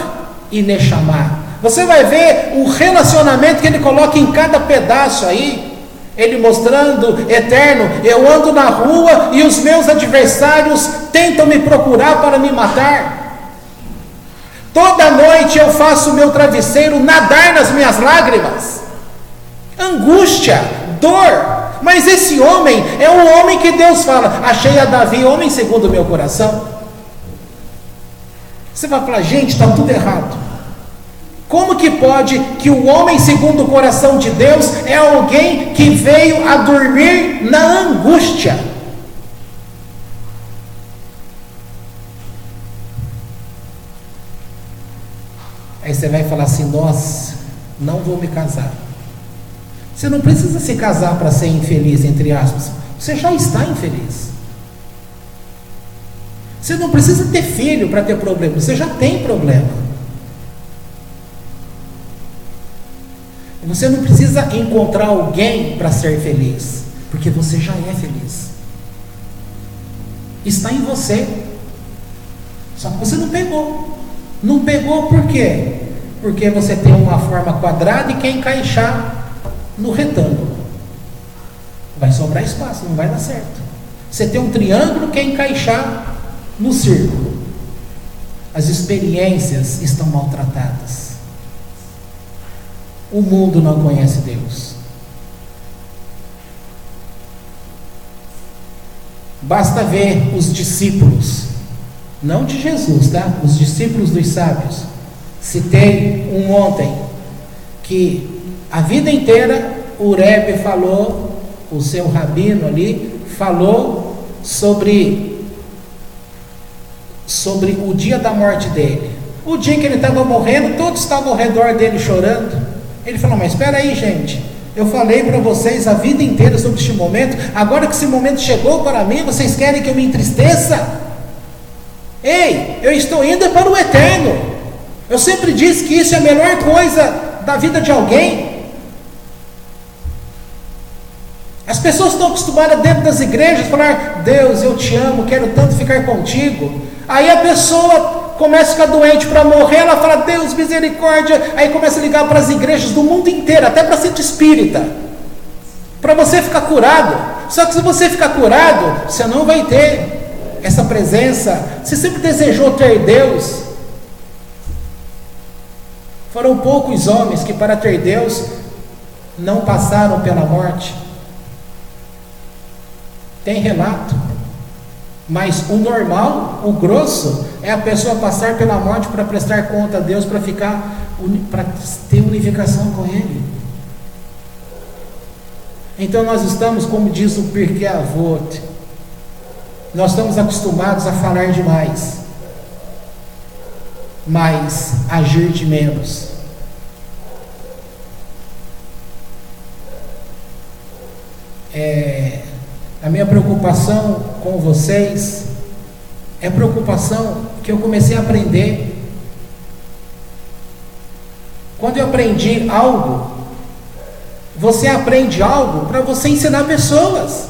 A: e Neshama. Você vai ver o relacionamento que ele coloca em cada pedaço aí. Ele mostrando: eterno, eu ando na rua e os meus adversários tentam me procurar para me matar. Toda noite eu faço o meu travesseiro nadar nas minhas lágrimas. Angústia, dor. Mas esse homem é o homem que Deus fala: achei a Davi, homem segundo o meu coração. Você vai falar: gente, está tudo errado. Como que pode que o homem segundo o coração de Deus é alguém que veio a dormir na angústia? Aí você vai falar assim: nossa, não vou me casar. Você não precisa se casar para ser infeliz, entre aspas. Você já está infeliz. Você não precisa ter filho para ter problema. Você já tem problema. Você não precisa encontrar alguém para ser feliz, porque você já é feliz. Está em você. Só que você não pegou. Não pegou por quê? Porque você tem uma forma quadrada e quer encaixar no retângulo. Vai sobrar espaço, não vai dar certo. Você tem um triângulo, quer encaixar no círculo. As experiências estão maltratadas. O mundo não conhece Deus. Basta ver os discípulos, não de Jesus, tá? Os discípulos dos sábios. Citei um ontem, que a vida inteira o Rebbe falou, o seu rabino ali, falou sobre o dia da morte dele. O dia que ele estava morrendo, todos estavam ao redor dele chorando. Ele falou: mas espera aí, gente, eu falei para vocês a vida inteira sobre este momento, agora que esse momento chegou para mim, vocês querem que eu me entristeça? Ei, eu estou indo para o eterno. Eu sempre disse que isso é a melhor coisa da vida de alguém. As pessoas estão acostumadas dentro das igrejas a falar: Deus, eu te amo, quero tanto ficar contigo. Aí a pessoa começa a ficar doente para morrer, ela fala: Deus, misericórdia. Aí começa a ligar para as igrejas do mundo inteiro, até para centro espírita, para você ficar curado. Só que se você ficar curado, você não vai ter essa presença. Você sempre desejou ter Deus. Foram poucos homens que, para ter Deus, não passaram pela morte. Tem relato, mas o normal, o grosso, é a pessoa passar pela morte para prestar conta a Deus, para ter unificação com Ele. Então nós estamos, como diz o Pirkei Avot, nós estamos acostumados a falar demais, mas agir de menos. A minha preocupação com vocês é preocupação que eu comecei a aprender. Quando eu aprendi algo, você aprende algo para você ensinar pessoas.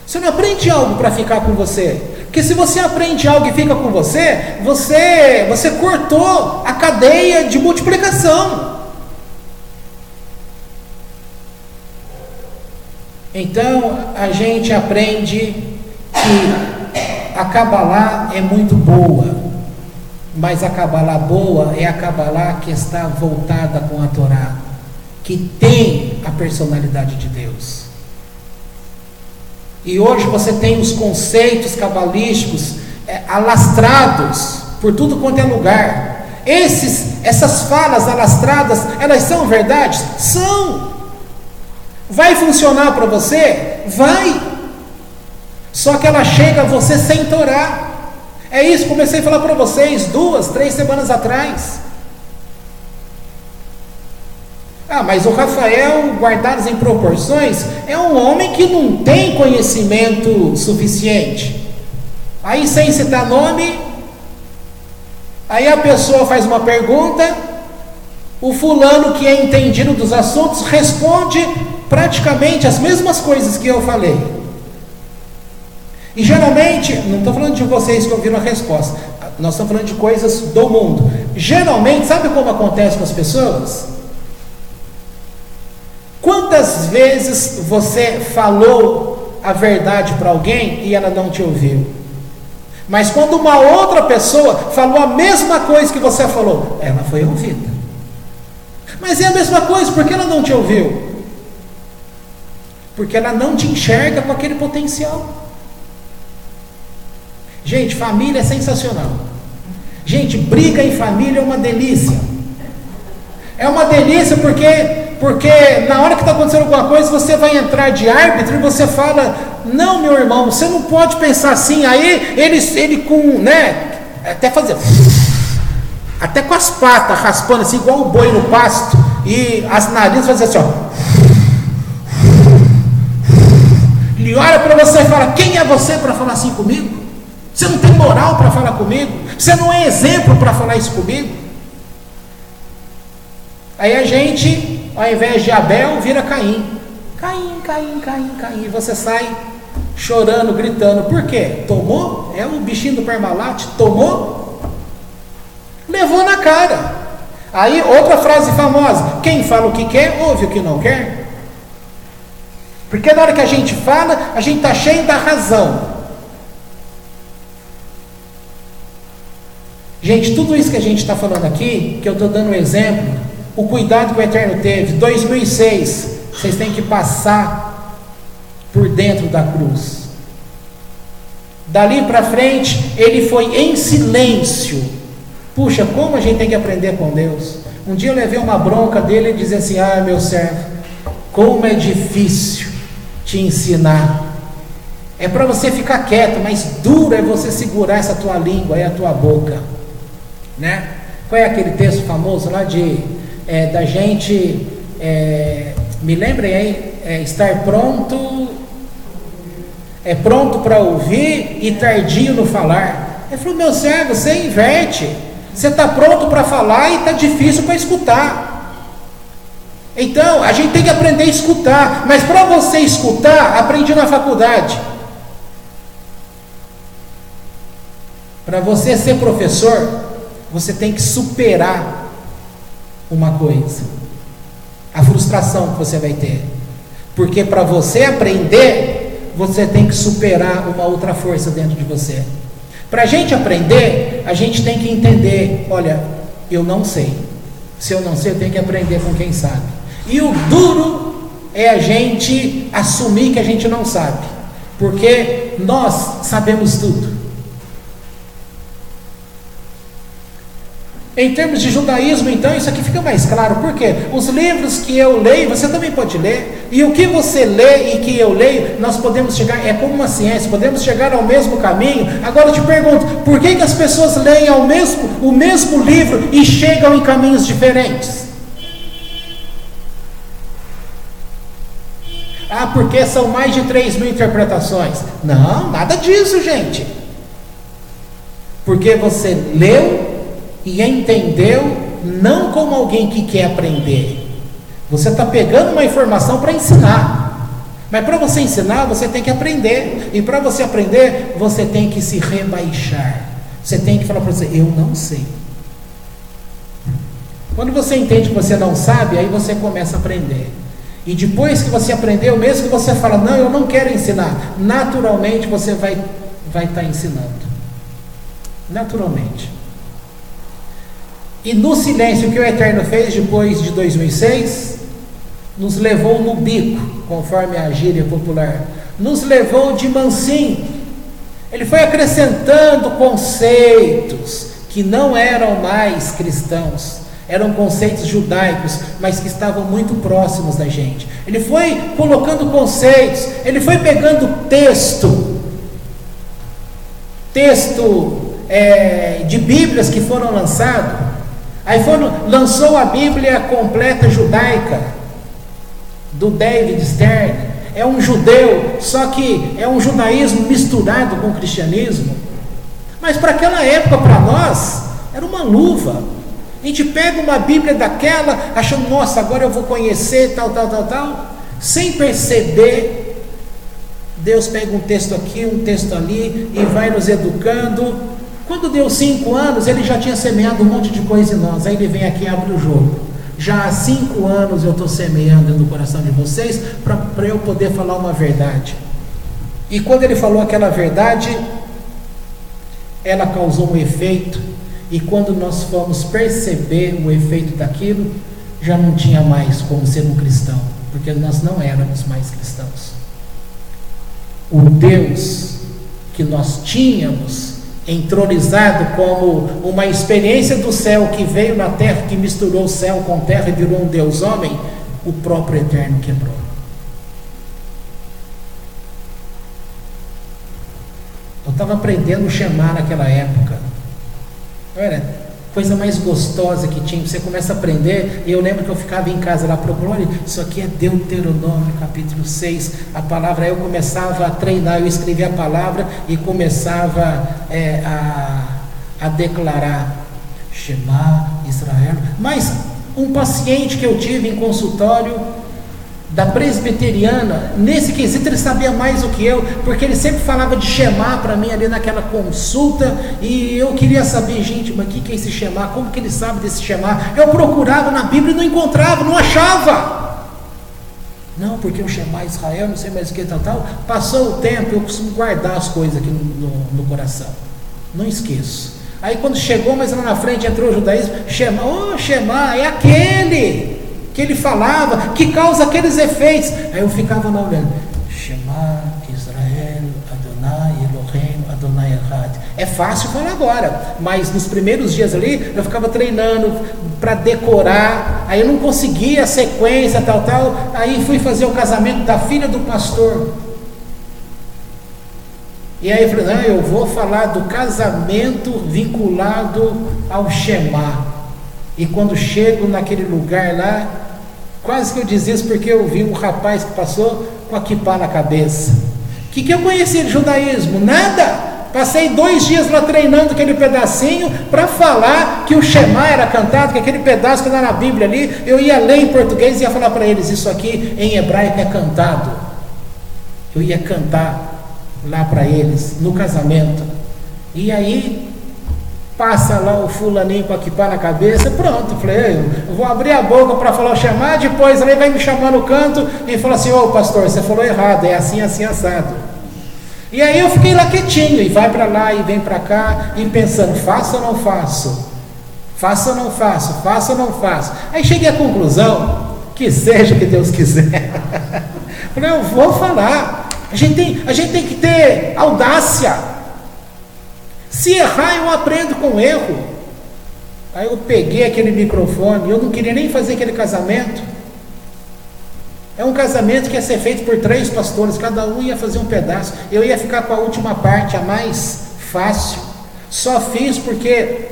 A: Você não aprende algo para ficar com você. Porque se você aprende algo e fica com você, você cortou a cadeia de multiplicação. Então a gente aprende que a Kabbalah é muito boa, mas a Kabbalah boa é a Kabbalah que está voltada com a Torá, que tem a personalidade de Deus. E hoje você tem os conceitos cabalísticos alastrados por tudo quanto é lugar. Essas falas alastradas, elas são verdades? São. Vai funcionar para você? Vai. Só que ela chega a você sem Torá. É isso que comecei a falar para vocês 2, 3 semanas atrás. Mas o Rafael, guardados em proporções, é um homem que não tem conhecimento suficiente. Aí, sem citar nome, aí a pessoa faz uma pergunta, o fulano que é entendido dos assuntos responde praticamente as mesmas coisas que eu falei. E geralmente, não estou falando de vocês que ouviram a resposta, nós estamos falando de coisas do mundo. Geralmente, sabe como acontece com as pessoas? Quantas vezes você falou a verdade para alguém e ela não te ouviu? Mas quando uma outra pessoa falou a mesma coisa que você falou, ela foi ouvida. Mas é a mesma coisa, por que ela não te ouviu? Porque ela não te enxerga com aquele potencial. Gente, família é sensacional. Gente, briga em família é uma delícia. É uma delícia porque na hora que está acontecendo alguma coisa, você vai entrar de árbitro e você fala: não, meu irmão, você não pode pensar assim. Aí ele com, até fazer, até com as patas raspando assim, igual o boi no pasto, e as narinas fazem assim, ó. Ele olha para você e fala: quem é você para falar assim comigo? Você não tem moral para falar comigo? Você não é exemplo para falar isso comigo? Aí a gente, ao invés de Abel, vira Caim. Caim. E você sai chorando, gritando. Por quê? Tomou? É o bichinho do Parmalat. Tomou? Levou na cara. Aí outra frase famosa: quem fala o que quer, ouve o que não quer. Porque na hora que a gente fala, a gente está cheio da razão. Gente, tudo isso que a gente está falando aqui, que eu estou dando um exemplo, o cuidado que o Eterno teve, 2006, vocês têm que passar por dentro da cruz. Dali para frente, ele foi em silêncio. Puxa, como a gente tem que aprender com Deus. Um dia eu levei uma bronca dele e dizia assim: meu servo, como é difícil te ensinar. É para você ficar quieto, mas duro é você segurar essa tua língua e a tua boca, né? Qual é aquele texto famoso lá de da gente, me lembrem aí, estar pronto, pronto para ouvir e tardio no falar. Ele falou: meu servo, você inverte, você está pronto para falar e está difícil para escutar. Então, a gente tem que aprender a escutar, mas para você escutar, aprendi na faculdade. Para você ser professor, você tem que superar uma coisa, a frustração que você vai ter. Porque para você aprender, você tem que superar uma outra força dentro de você. Para a gente aprender, a gente tem que entender: olha, eu não sei. Se eu não sei, eu tenho que aprender com quem sabe. E o duro é a gente assumir que a gente não sabe, porque nós sabemos tudo. Em termos de judaísmo, então, isso aqui fica mais claro. Por quê? Os livros que eu leio, você também pode ler. E o que você lê e que eu leio, nós podemos chegar, é como uma ciência, podemos chegar ao mesmo caminho. Agora eu te pergunto, por que as pessoas leem o mesmo livro e chegam em caminhos diferentes? Porque são mais de 3.000 interpretações. Não, nada disso, gente. Porque você leu e entendeu, não como alguém que quer aprender. Você está pegando uma informação para ensinar. Mas para você ensinar, você tem que aprender. E para você aprender, você tem que se rebaixar. Você tem que falar para você: eu não sei. Quando você entende que você não sabe, aí você começa a aprender. E depois que você aprendeu, mesmo que você fala: não, eu não quero ensinar, naturalmente você vai estar ensinando. Naturalmente. E no silêncio que o Eterno fez depois de 2006, nos levou no bico, conforme a gíria popular, nos levou de mansinho. Ele foi acrescentando conceitos que não eram mais cristãos, eram conceitos judaicos, mas que estavam muito próximos da gente. Ele foi colocando conceitos, ele foi pegando texto de Bíblias que foram lançados. Aí lançou a Bíblia completa judaica, do David Stern. É um judeu, só que é um judaísmo misturado com o cristianismo. Mas para aquela época, para nós, era uma luva. A gente pega uma Bíblia daquela, achando: nossa, agora eu vou conhecer tal. Sem perceber, Deus pega um texto aqui, um texto ali, e vai nos educando. Quando deu 5 anos, ele já tinha semeado um monte de coisa em nós. Aí ele vem aqui e abre o jogo. Já há 5 anos eu estou semeando no coração de vocês, para eu poder falar uma verdade. E quando ele falou aquela verdade, ela causou um efeito. E quando nós fomos perceber o efeito daquilo, já não tinha mais como ser um cristão, porque nós não éramos mais cristãos. O Deus que nós tínhamos entronizado como uma experiência do céu que veio na terra, que misturou o céu com terra e virou um Deus homem, o próprio Eterno quebrou. Eu estava aprendendo a chamar naquela época. Era coisa mais gostosa que tinha. Você começa a aprender. E eu lembro que eu ficava em casa lá procurando: isso aqui é Deuteronômio capítulo 6, a palavra. Aí eu começava a treinar, eu escrevia a palavra e começava a declarar: Shema Israel. Mas um paciente que eu tive em consultório da presbiteriana, nesse quesito ele sabia mais do que eu, porque ele sempre falava de Shema para mim ali naquela consulta, e eu queria saber: gente, mas o que é esse Shema? Como que ele sabe desse Shema? Eu procurava na Bíblia e não encontrava, não achava. Não, porque o Shema Israel, não sei mais o que, tal. Passou o tempo, eu costumo guardar as coisas aqui no coração, não esqueço. Aí quando chegou, mas lá na frente entrou o judaísmo: Shema, é aquele que ele falava, que causa aqueles efeitos. Aí eu ficava lá olhando: Shema Israel, Adonai Elohim, Adonai Echad. É fácil falar agora, mas nos primeiros dias ali, eu ficava treinando para decorar. Aí eu não conseguia a sequência, tal. Aí fui fazer o casamento da filha do pastor. E aí eu falei: não, eu vou falar do casamento vinculado ao Shema. E quando chego naquele lugar lá, quase que eu desisto, porque eu vi um rapaz que passou com a quipá na cabeça. O que eu conheci de judaísmo? Nada! Passei 2 dias lá treinando aquele pedacinho para falar que o Shema era cantado, que aquele pedaço que está na Bíblia ali, eu ia ler em português e ia falar para eles, isso aqui em hebraico é cantado. Eu ia cantar lá para eles, no casamento. E aí, passa lá o fulaninho com a quipá na cabeça, pronto, falei, eu vou abrir a boca para falar o Shema, depois ele vai me chamar no canto e fala assim, ô pastor, você falou errado, é assim, assim, assado. E aí eu fiquei lá quietinho, e vai para lá e vem para cá, e pensando, faço ou não faço? Faço ou não faço? Faço ou não faço? Aí cheguei à conclusão, que seja o que Deus quiser. Falei, eu vou falar. A gente tem que ter audácia. Se errar, eu aprendo com erro. Aí eu peguei aquele microfone, eu não queria nem fazer aquele casamento. É um casamento que ia ser feito por 3 pastores, cada um ia fazer um pedaço. Eu ia ficar com a última parte, a mais fácil. Só fiz porque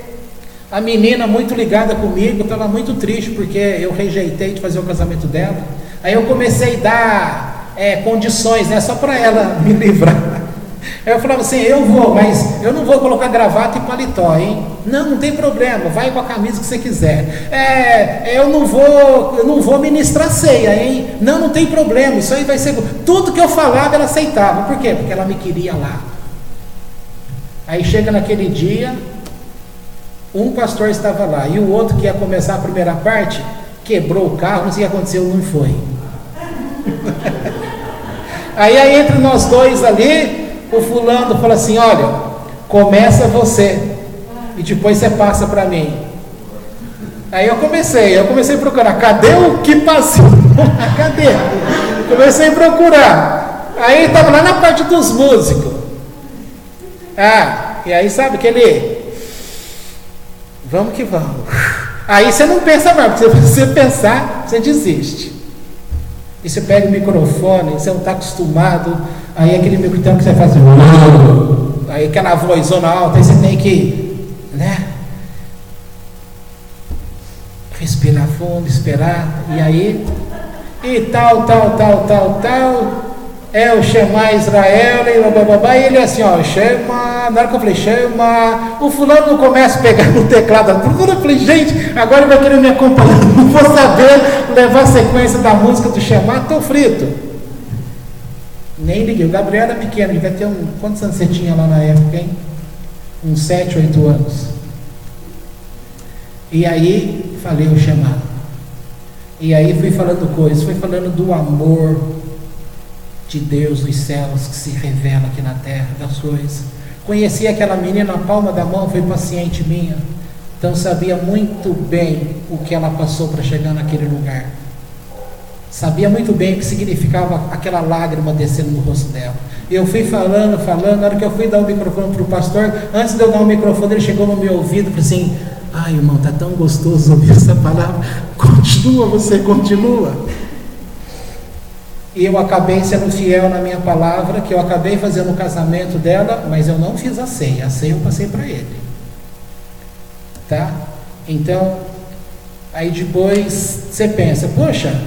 A: a menina, muito ligada comigo, estava muito triste, porque eu rejeitei de fazer o casamento dela. Aí eu comecei a dar condições, né, só para ela me livrar. Aí eu falava assim, eu vou, mas eu não vou colocar gravata e paletó, hein? Não tem problema, vai com a camisa que você quiser. Eu não vou ministrar ceia, hein? Não tem problema, isso aí vai ser... Tudo que eu falava ela aceitava, por quê? Porque ela me queria lá. Aí chega naquele dia, um pastor estava lá, e o outro que ia começar a primeira parte, quebrou o carro, não sei o que aconteceu, não foi. Aí entre nós dois ali, o fulano fala assim, olha, começa você e depois você passa para mim. Aí eu comecei a procurar, cadê o que passou? Cadê? Comecei a procurar. Aí estava lá na parte dos músicos. E aí sabe aquele, vamos que vamos. Aí você não pensa mais, porque se você pensar, você desiste. E você pega o microfone, você não está acostumado, aí aquele microfone que você faz, aí aquela vozona alta, aí você tem que, né, respirar fundo, esperar, e aí, e tal, o Shema Israel, e ele assim, ó, Shema, na hora que eu falei, Shema, o fulano não começa a pegar no teclado, eu falei, gente, agora ele vai querer me acompanhar, não vou saber levar a sequência da música do Shema, tô frito. Nem liguei, o Gabriel era pequeno, devia ter quantos anos você tinha lá na época, hein? Uns 7, 8 anos. E aí, falei o Shema. E aí fui falando coisas, fui falando do amor de Deus nos céus que se revela aqui na terra, das coisas. Conheci aquela menina na palma da mão, foi paciente minha, então sabia muito bem o que ela passou para chegar naquele lugar. Sabia muito bem o que significava aquela lágrima descendo no rosto dela. Eu fui falando, na hora que eu fui dar o microfone para o pastor, antes de eu dar o microfone, ele chegou no meu ouvido e falou assim, ai irmão, tá tão gostoso ouvir essa palavra, você continua. E eu acabei sendo fiel na minha palavra, que eu acabei fazendo o casamento dela, mas eu não fiz a ceia eu passei para ele. Tá? Então, aí depois você pensa, poxa,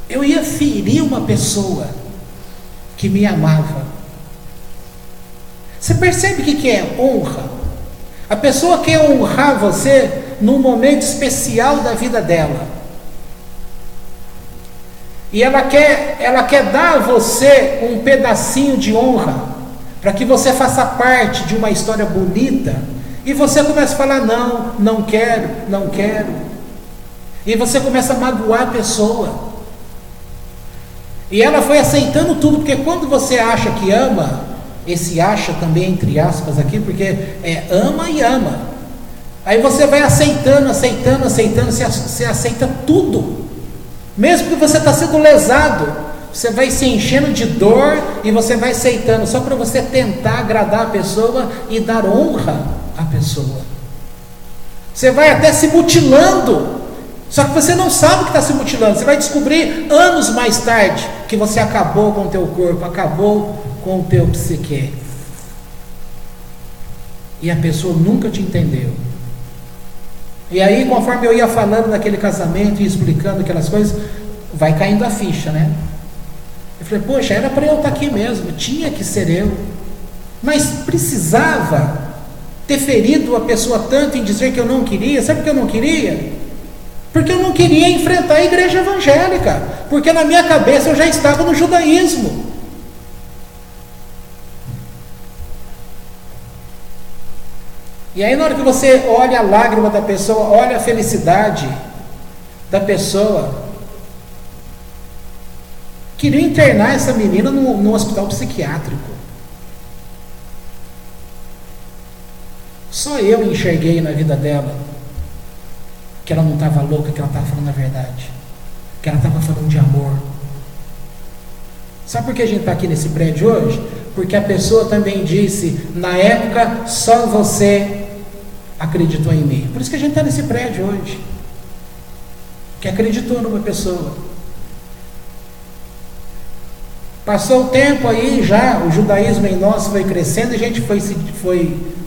A: eu ia ferir uma pessoa que me amava. Você percebe o que é honra? A pessoa quer honrar você num momento especial da vida dela. E ela quer dar a você um pedacinho de honra, para que você faça parte de uma história bonita, e você começa a falar, não quero. E você começa a magoar a pessoa. E ela foi aceitando tudo, porque quando você acha que ama, esse acha também entre aspas aqui, porque ama e ama. Aí você vai aceitando, você aceita tudo. Mesmo que você está sendo lesado, você vai se enchendo de dor e você vai aceitando, só para você tentar agradar a pessoa e dar honra à pessoa. Você vai até se mutilando, só que você não sabe que está se mutilando. Você vai descobrir anos mais tarde que você acabou com o teu corpo, acabou com o teu psique. E a pessoa nunca te entendeu. E aí, conforme eu ia falando daquele casamento e explicando aquelas coisas, vai caindo a ficha, né? Eu falei, poxa, era para eu estar aqui mesmo, tinha que ser eu. Mas precisava ter ferido a pessoa tanto em dizer que eu não queria. Sabe por que eu não queria? Porque eu não queria enfrentar a igreja evangélica, porque na minha cabeça eu já estava no judaísmo. E aí na hora que você olha a lágrima da pessoa, olha a felicidade da pessoa, queria internar essa menina no hospital psiquiátrico. Só eu enxerguei na vida dela que ela não estava louca, que ela estava falando a verdade, que ela estava falando de amor. Sabe por que a gente está aqui nesse prédio hoje? Porque a pessoa também disse, na época só você acreditou em mim. Por isso que a gente está nesse prédio hoje, que acreditou numa pessoa. Passou o tempo aí, já o judaísmo em nós foi crescendo, a gente foi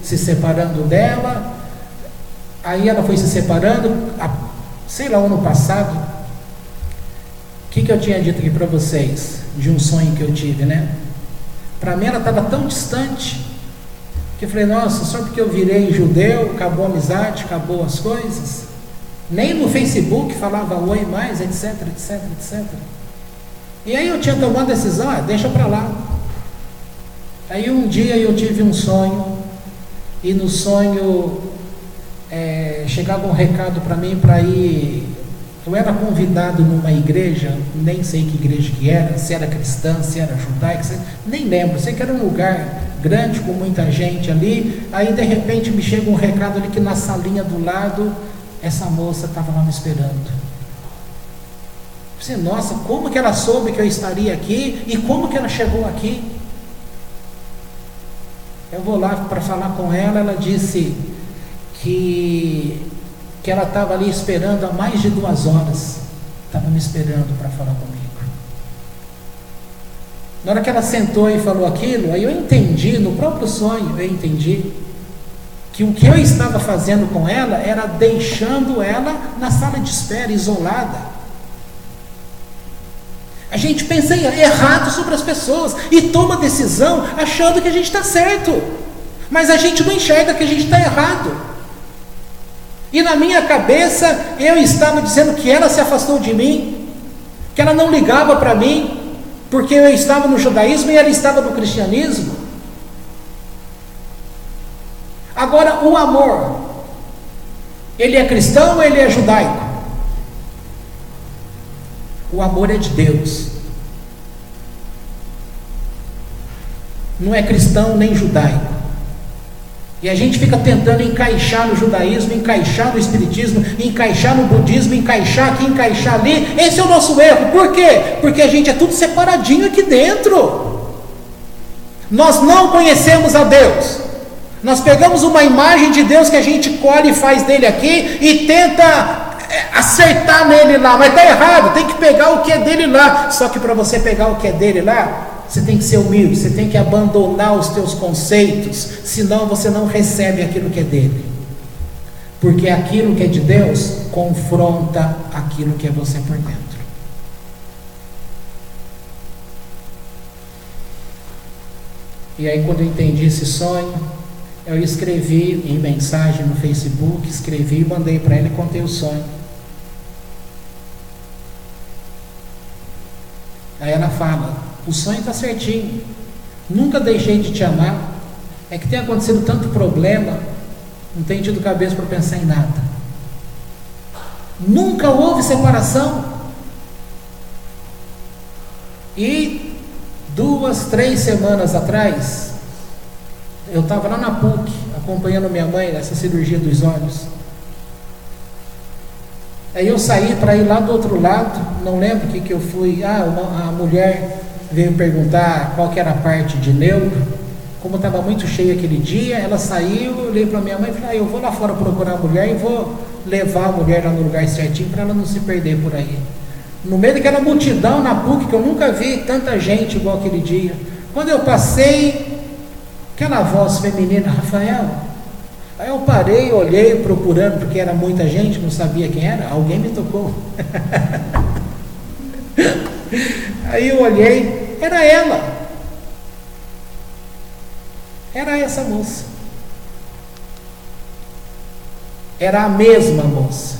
A: se separando dela. Aí ela foi se separando, sei lá, ano passado. O que eu tinha dito aqui para vocês de um sonho que eu tive, né? Para mim ela estava tão distante que eu falei, nossa, só porque eu virei judeu, acabou a amizade, acabou as coisas. Nem no Facebook falava oi mais, etc, etc, etc. E aí eu tinha tomado a decisão, deixa para lá. Aí um dia eu tive um sonho, e no sonho chegava um recado para mim para ir. Eu era convidado numa igreja, nem sei que igreja que era, se era cristã, se era judaica, nem lembro, sei que era um lugar grande com muita gente ali. Aí de repente me chega um recado ali que na salinha do lado, essa moça estava lá me esperando. Eu pensei, nossa, como que ela soube que eu estaria aqui e como que ela chegou aqui? Eu vou lá para falar com ela, ela disse que ela estava ali esperando há mais de 2 horas, estava me esperando para falar comigo. Na hora que ela sentou e falou aquilo, aí eu entendi, no próprio sonho eu entendi, que o que eu estava fazendo com ela, era deixando ela na sala de espera, isolada. A gente pensa errado sobre as pessoas, e toma decisão achando que a gente está certo, mas a gente não enxerga que a gente está errado. E na minha cabeça, eu estava dizendo que ela se afastou de mim, que ela não ligava para mim, porque eu estava no judaísmo e ela estava no cristianismo. Agora, o amor, ele é cristão ou ele é judaico? O amor é de Deus. Não é cristão nem judaico. E a gente fica tentando encaixar no judaísmo, encaixar no espiritismo, encaixar no budismo, encaixar aqui, encaixar ali. Esse é o nosso erro. Por quê? Porque a gente é tudo separadinho aqui dentro. Nós não conhecemos a Deus. Nós pegamos uma imagem de Deus que a gente colhe e faz dele aqui e tenta acertar nele lá, mas está errado, tem que pegar o que é dele lá. Só que para você pegar o que é dele lá, você tem que ser humilde, você tem que abandonar os teus conceitos, senão você não recebe aquilo que é dele. Porque aquilo que é de Deus confronta aquilo que é você por dentro. E aí quando eu entendi esse sonho, eu escrevi em mensagem no Facebook, escrevi, mandei para ela e contei o sonho. Aí ela fala, o sonho está certinho, nunca deixei de te amar, é que tem acontecido tanto problema, não tenho tido cabeça para pensar em nada. Nunca houve separação. E 2, 3 semanas atrás, eu estava lá na PUC, acompanhando minha mãe nessa cirurgia dos olhos. Aí eu saí para ir lá do outro lado, não lembro o que eu fui. A mulher veio perguntar qual que era a parte de neuro. Como estava muito cheio aquele dia, ela saiu, eu olhei para minha mãe e falei, eu vou lá fora procurar a mulher e vou levar a mulher lá no lugar certinho para ela não se perder por aí. No meio daquela multidão na PUC, que eu nunca vi tanta gente igual aquele dia. Quando eu passei, aquela voz feminina, Rafael, Aí eu parei, olhei, procurando, porque era muita gente, não sabia quem era, alguém me tocou. Aí eu olhei, era ela. Era essa moça. Era a mesma moça,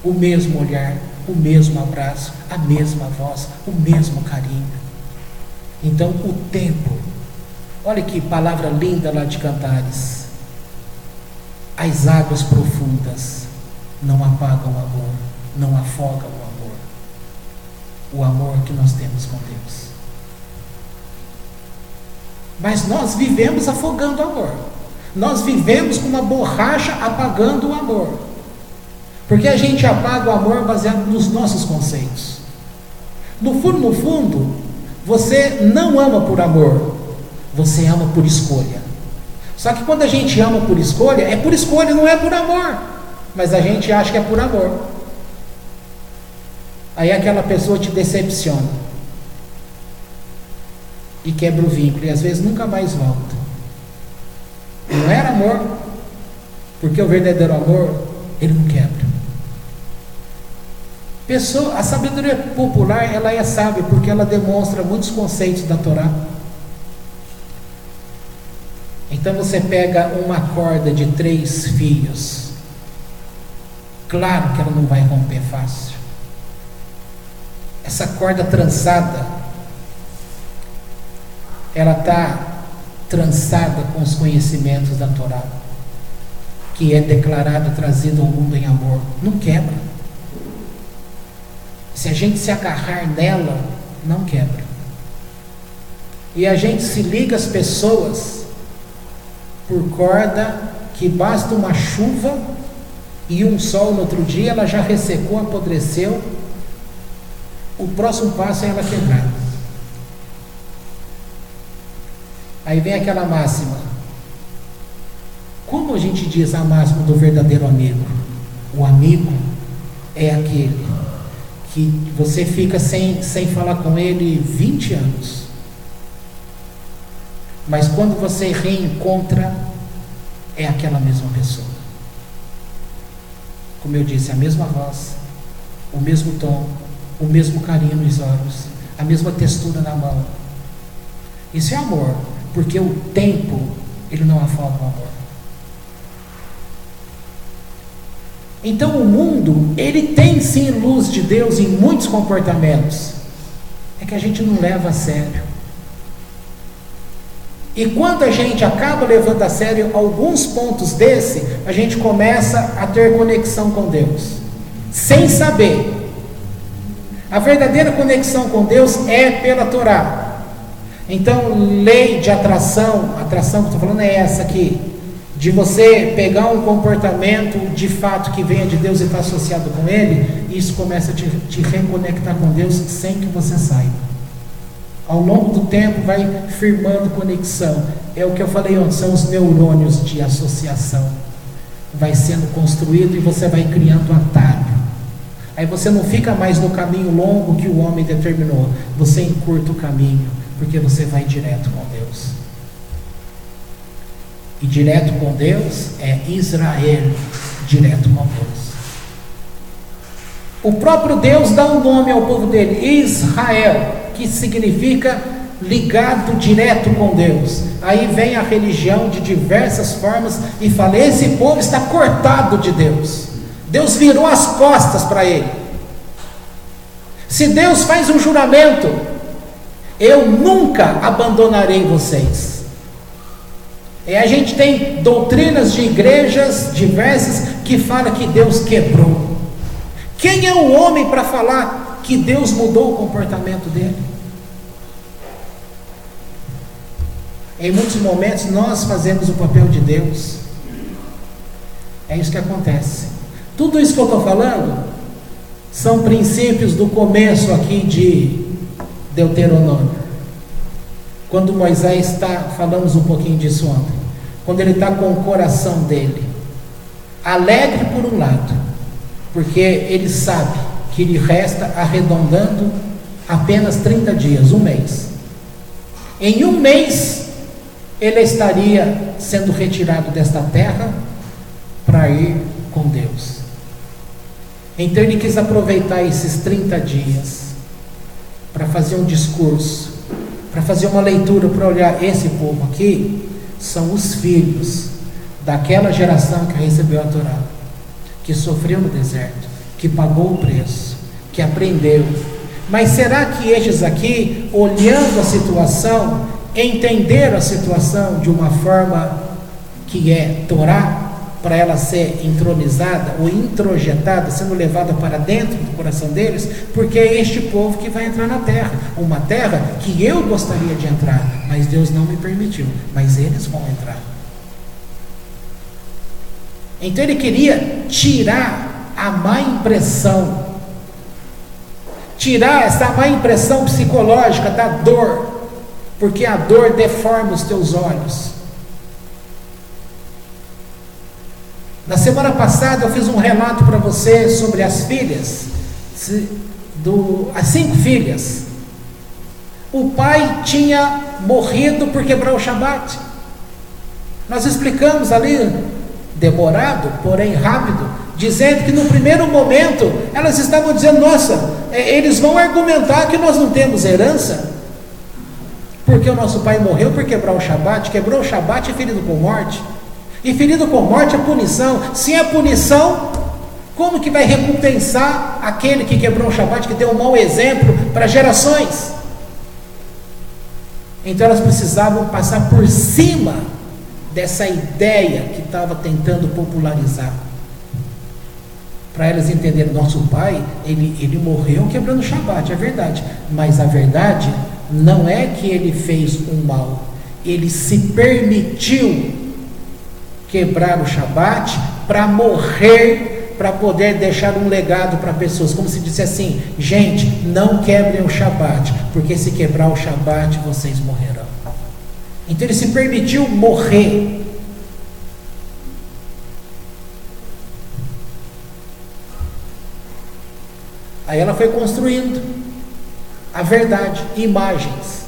A: o mesmo olhar, o mesmo abraço, a mesma voz, o mesmo carinho. Então o tempo, olha que palavra linda lá de Cantares, as águas profundas não apagam o amor, não afogam o amor que nós temos com Deus. Mas nós vivemos afogando o amor. Nós vivemos com uma borracha apagando o amor. Porque a gente apaga o amor baseado nos nossos conceitos. No fundo, você não ama por amor, você ama por escolha. Só que quando a gente ama por escolha, é por escolha, não é por amor. Mas a gente acha que é por amor. Aí aquela pessoa te decepciona. E quebra o vínculo, e às vezes nunca mais volta. Não era amor, porque o verdadeiro amor, ele não quebra. A sabedoria popular, ela é sábia, porque ela demonstra muitos conceitos da Torá. Então você pega uma corda de 3 fios, claro que ela não vai romper fácil. Essa corda trançada, ela está trançada com os conhecimentos da Torá, que é declarado, trazido ao mundo em amor. Não quebra. Se a gente se agarrar nela, não quebra. E a gente se liga às pessoas por corda que basta uma chuva e um sol no outro dia, ela já ressecou, apodreceu. O próximo passo é ela quebrar. Aí vem aquela máxima. Como a gente diz a máxima do verdadeiro amigo? O amigo é aquele que você fica sem falar com ele 20 anos. Mas quando você reencontra, é aquela mesma pessoa. Como eu disse, a mesma voz, o mesmo tom, o mesmo carinho nos olhos, a mesma textura na mão. Isso é amor, porque o tempo, ele não afoga o amor. Então o mundo, ele tem sim luz de Deus em muitos comportamentos. É que a gente não leva a sério. E quando a gente acaba levando a sério alguns pontos desse, a gente começa a ter conexão com Deus, sem saber. A verdadeira conexão com Deus é pela Torá. Então, lei de atração que eu estou falando é essa aqui, de você pegar um comportamento de fato que venha de Deus e está associado com Ele, e isso começa a te reconectar com Deus sem que você saiba. Ao longo do tempo vai firmando conexão. É o que eu falei ontem, são os neurônios de associação. Vai sendo construído e você vai criando atalho. Aí você não fica mais no caminho longo que o homem determinou. Você encurta o caminho, porque você vai direto com Deus. E direto com Deus é Israel, direto com Deus. O próprio Deus dá um nome ao povo dele, Israel, que significa ligado direto com Deus. Aí vem a religião de diversas formas e fala, esse povo está cortado de Deus. Deus virou as costas para ele. Se Deus faz um juramento, eu nunca abandonarei vocês. E a gente tem doutrinas de igrejas diversas que falam que Deus quebrou. Quem é o homem para falar que Deus mudou o comportamento dele? Em muitos momentos nós fazemos o papel de Deus. É isso que acontece. Tudo isso que eu estou falando são princípios do começo aqui de Deuteronômio. Quando Moisés está, falamos um pouquinho disso ontem, quando ele está com o coração dele alegre por um lado, porque ele sabe que lhe resta, arredondando, apenas 30 dias, um mês. Em um mês ele estaria sendo retirado desta terra para ir com Deus. Então ele quis aproveitar esses 30 dias para fazer um discurso, para fazer uma leitura, para olhar, esse povo aqui são os filhos daquela geração que recebeu a Torá, que sofreu no deserto, que pagou o preço, que aprendeu. Mas será que estes aqui, olhando a situação, entenderam a situação de uma forma que é Torá, para ela ser entronizada ou introjetada, sendo levada para dentro do coração deles? Porque é este povo que vai entrar na terra, uma terra que eu gostaria de entrar, mas Deus não me permitiu, mas eles vão entrar. Então ele queria tirar a má impressão, tirar essa má impressão psicológica da dor, porque a dor deforma os teus olhos. Na semana passada eu fiz um relato para você sobre as filhas, as 5 filhas. O pai tinha morrido por quebrar o Shabat. Nós explicamos ali, demorado, porém rápido, dizendo que no primeiro momento elas estavam dizendo: nossa, eles vão argumentar que nós não temos herança, porque o nosso pai morreu por quebrar o Shabat. Quebrou o Shabat é ferido com morte. E ferido com morte é punição. Se é punição, como que vai recompensar aquele que quebrou o Shabat, que deu um mau exemplo para gerações? Então elas precisavam passar por cima dessa ideia que estava tentando popularizar, para elas entenderem: nosso pai, ele morreu quebrando o Shabat, é verdade, mas a verdade não é que ele fez um mal, ele se permitiu quebrar o Shabat para morrer, para poder deixar um legado para pessoas, como se disse assim: gente, não quebrem o Shabat, porque se quebrar o Shabat vocês morrerão. Então ele se permitiu morrer. Aí ela foi construindo a verdade, imagens.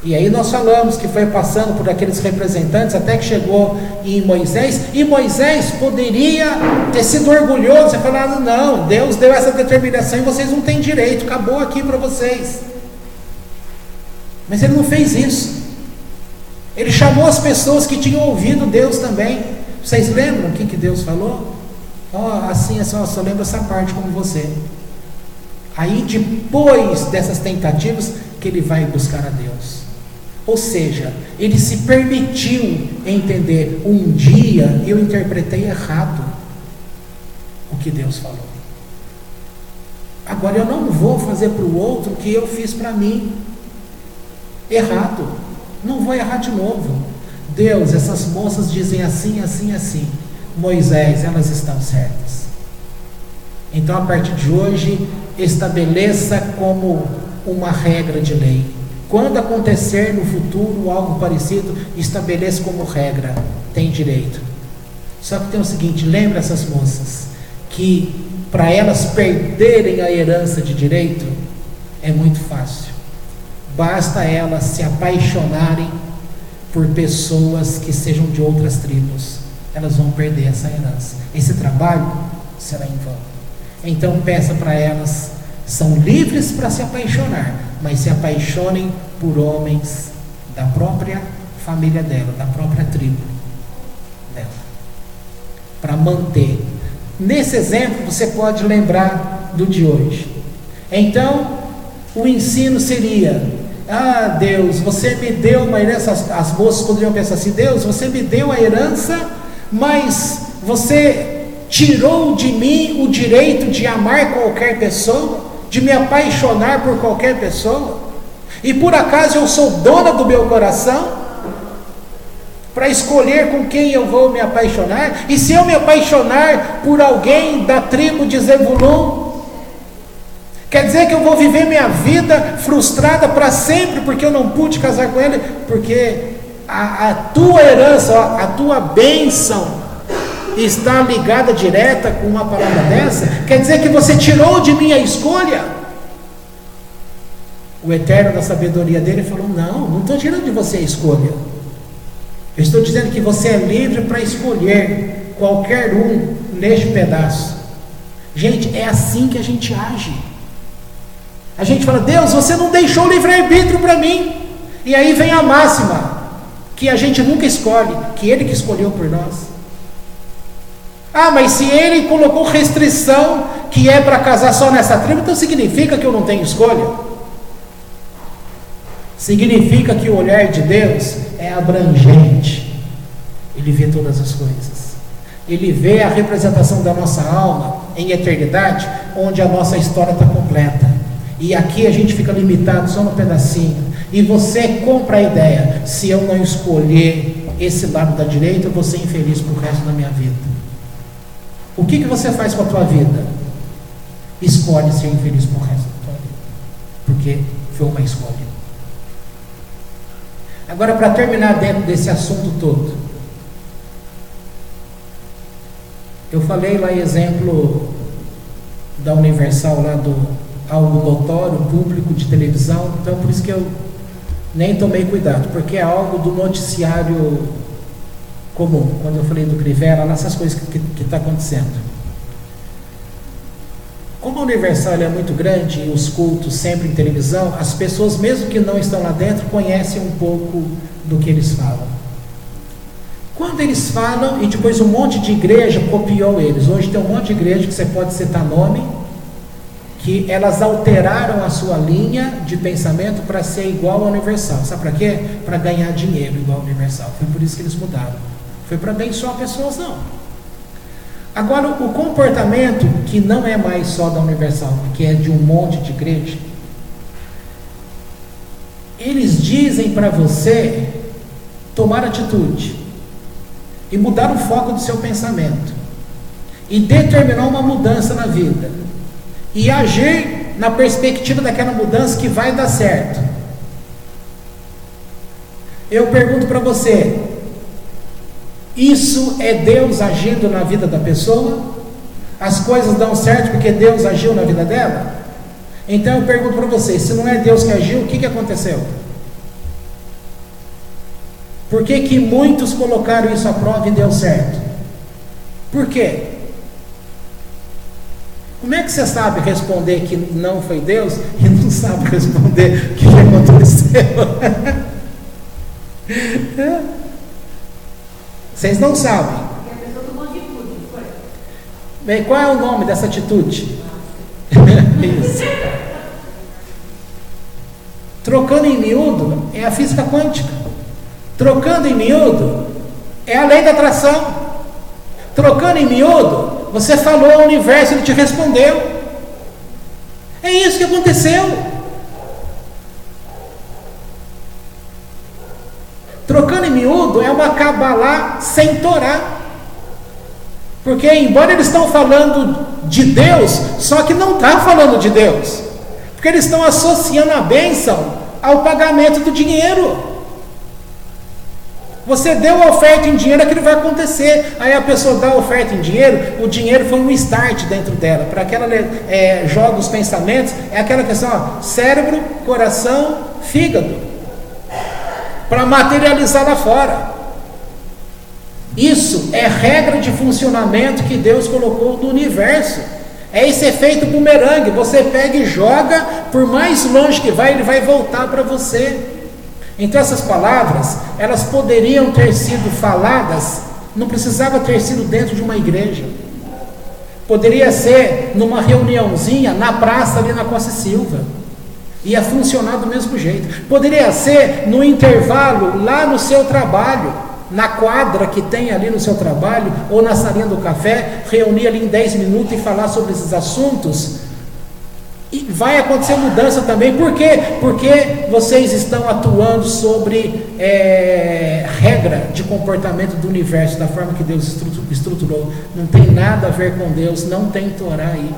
A: E aí nós falamos que foi passando por aqueles representantes até que chegou em Moisés, e Moisés poderia ter sido orgulhoso e falado: não, Deus deu essa determinação e vocês não têm direito, acabou aqui para vocês. Mas ele não fez isso. Ele chamou as pessoas que tinham ouvido Deus também. Vocês lembram o que Deus falou? Assim, eu só lembro essa parte como você. Aí depois dessas tentativas que ele vai buscar a Deus. Ou seja, ele se permitiu entender: um dia eu interpretei errado o que Deus falou. Agora eu não vou fazer para o outro o que eu fiz para mim. Errado. Não vou errar de novo. Deus, essas moças dizem assim, assim, assim. Moisés, elas estão certas. Então a partir de hoje, estabeleça como uma regra de lei. Quando acontecer no futuro algo parecido, estabeleça como regra, tem direito. Só que tem o seguinte: lembra essas moças, que para elas perderem a herança de direito, é muito fácil. Basta elas se apaixonarem por pessoas que sejam de outras tribos. Elas vão perder essa herança. Esse trabalho será em vão. Então peça para elas: são livres para se apaixonar, mas se apaixonem por homens da própria família dela, da própria tribo dela, para manter. Nesse exemplo você pode lembrar do de hoje. Então o ensino seria: Deus, você me deu uma herança. As moças poderiam pensar assim: Deus, você me deu a herança, mas você tirou de mim o direito de amar qualquer pessoa, de me apaixonar por qualquer pessoa, e por acaso eu sou dona do meu coração para escolher com quem eu vou me apaixonar? E se eu me apaixonar por alguém da tribo de Zebulon, quer dizer que eu vou viver minha vida frustrada para sempre porque eu não pude casar com ele? Porque a tua herança, a tua bênção está ligada direta com uma palavra dessa? Quer dizer que você tirou de mim a escolha? O Eterno, da sabedoria dele, falou: não estou tirando de você a escolha. Eu estou dizendo que você é livre para escolher qualquer um neste pedaço. Gente, é assim que a gente age. A gente fala: Deus, você não deixou o livre-arbítrio para mim. E aí vem a máxima, que a gente nunca escolhe, que Ele que escolheu por nós. Ah, mas se Ele colocou restrição, que é para casar só nessa tribo, então significa que eu não tenho escolha? Significa que o olhar de Deus é abrangente. Ele vê todas as coisas. Ele vê a representação da nossa alma em eternidade, onde a nossa história está completa. E aqui a gente fica limitado só no pedacinho. E você compra a ideia: se eu não escolher esse lado da direita, eu vou ser infeliz pro resto da minha vida. O que você faz com a tua vida? Escolhe ser infeliz pro resto da tua vida, porque foi uma escolha. Agora, para terminar dentro desse assunto todo, eu falei lá exemplo da Universal, lá do algo notório, público, de televisão, então por isso que eu nem tomei cuidado, porque é algo do noticiário comum. Quando eu falei do Crivella, nessas coisas que está acontecendo. Como a Universal é muito grande e os cultos sempre em televisão, as pessoas, mesmo que não estão lá dentro, conhecem um pouco do que eles falam. Quando eles falam, e depois um monte de igreja copiou eles. Hoje tem um monte de igreja que você pode citar nome, que elas alteraram a sua linha de pensamento para ser igual à Universal. Sabe para quê? Para ganhar dinheiro igual à Universal. Foi por isso que eles mudaram. Foi para abençoar pessoas, não. Agora, o comportamento que não é mais só da Universal, que é de um monte de igreja, eles dizem para você tomar atitude e mudar o foco do seu pensamento e determinar uma mudança na vida e agir na perspectiva daquela mudança que vai dar certo. Eu pergunto para você: isso é Deus agindo na vida da pessoa? As coisas dão certo porque Deus agiu na vida dela? Então eu pergunto para você: se não é Deus que agiu, o que aconteceu? Por que muitos colocaram isso à prova e deu certo? Por quê? Como é que você sabe responder que não foi Deus e não sabe responder o que aconteceu? Vocês não sabem.
B: Porque a pessoa tomou atitude, não foi?
A: Bem, qual é o nome dessa atitude? Isso. Trocando em miúdo é a física quântica. Trocando em miúdo é a lei da atração. Trocando em miúdo, você falou ao universo, ele te respondeu. É isso que aconteceu. Trocando em miúdo é uma cabalá sem Torá. Porque embora eles estão falando de Deus, só que não está falando de Deus. Porque eles estão associando a bênção ao pagamento do dinheiro. Você deu a oferta em dinheiro, aquilo vai acontecer. Aí a pessoa dá a oferta em dinheiro, o dinheiro foi um start dentro dela. Para que ela joga os pensamentos, é aquela questão, cérebro, coração, fígado. Para materializar lá fora. Isso é regra de funcionamento que Deus colocou no universo. É esse efeito bumerangue. Você pega e joga, por mais longe que vai, ele vai voltar para você. Então essas palavras, elas poderiam ter sido faladas, não precisava ter sido dentro de uma igreja. Poderia ser numa reuniãozinha na praça ali na Costa Silva. Ia funcionar do mesmo jeito. Poderia ser no intervalo lá no seu trabalho, na quadra que tem ali no seu trabalho, ou na salinha do café, reunir ali em 10 minutos e falar sobre esses assuntos. E vai acontecer mudança também. Por quê? Porque vocês estão atuando sobre regra de comportamento do universo, da forma que Deus estruturou. Não tem nada a ver com Deus, não tem Torá aí.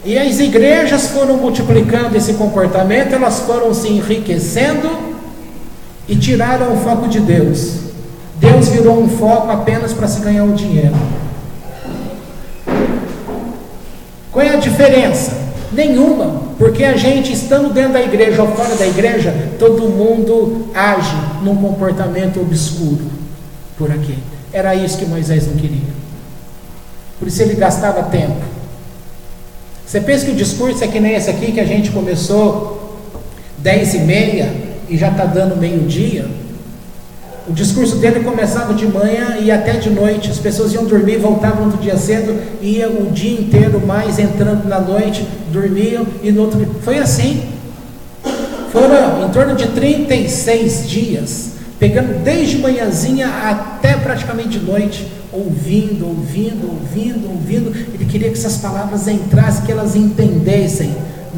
A: E as igrejas foram multiplicando esse comportamento, elas foram se enriquecendo e tiraram o foco de Deus. Deus virou um foco apenas para se ganhar o dinheiro. Qual é a diferença? Nenhuma, porque a gente, estando dentro da igreja ou fora da igreja, todo mundo age num comportamento obscuro por aqui. Era isso que Moisés não queria. Por isso ele gastava tempo. Você pensa que o discurso é que nem esse aqui, que a gente começou 10h30 e já está dando meio-dia? O discurso dele começava de manhã e até de noite. As pessoas iam dormir, voltavam no outro dia cedo, iam o dia inteiro mais entrando na noite, dormiam e no outro dia. Foi assim. Foram em torno de 36 dias, pegando desde manhãzinha até praticamente de noite, ouvindo. Ele queria que essas palavras entrassem, que elas entendessem.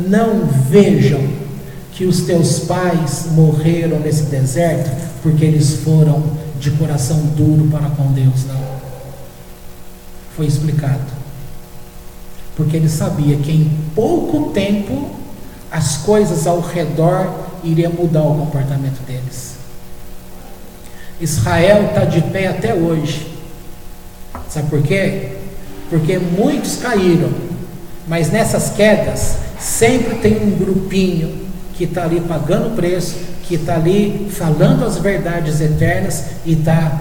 A: Não vejam que os teus pais morreram nesse deserto porque eles foram de coração duro para com Deus, não. Foi explicado. Porque ele sabia que em pouco tempo as coisas ao redor iriam mudar o comportamento deles. Israel está de pé até hoje. Sabe por quê? Porque muitos caíram, mas nessas quedas sempre tem um grupinho que está ali pagando o preço, que está ali falando as verdades eternas e está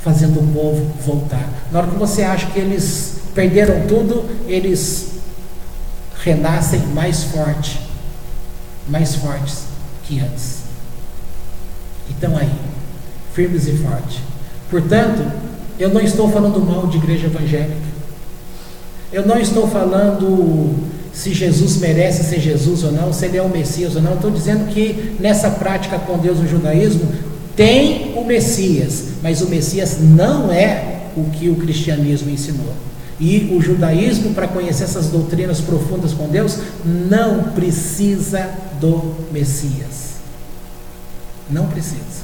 A: fazendo o povo voltar. Na hora que você acha que eles perderam tudo, eles renascem mais fortes que antes. E estão aí, firmes e fortes. Portanto, eu não estou falando mal de igreja evangélica. Eu não estou falando se Jesus merece ser Jesus ou não, se ele é o Messias ou não. Estou dizendo que nessa prática com Deus no judaísmo tem o Messias, mas o Messias não é o que o cristianismo ensinou. E o judaísmo, para conhecer essas doutrinas profundas com Deus, não precisa do Messias. Não precisa.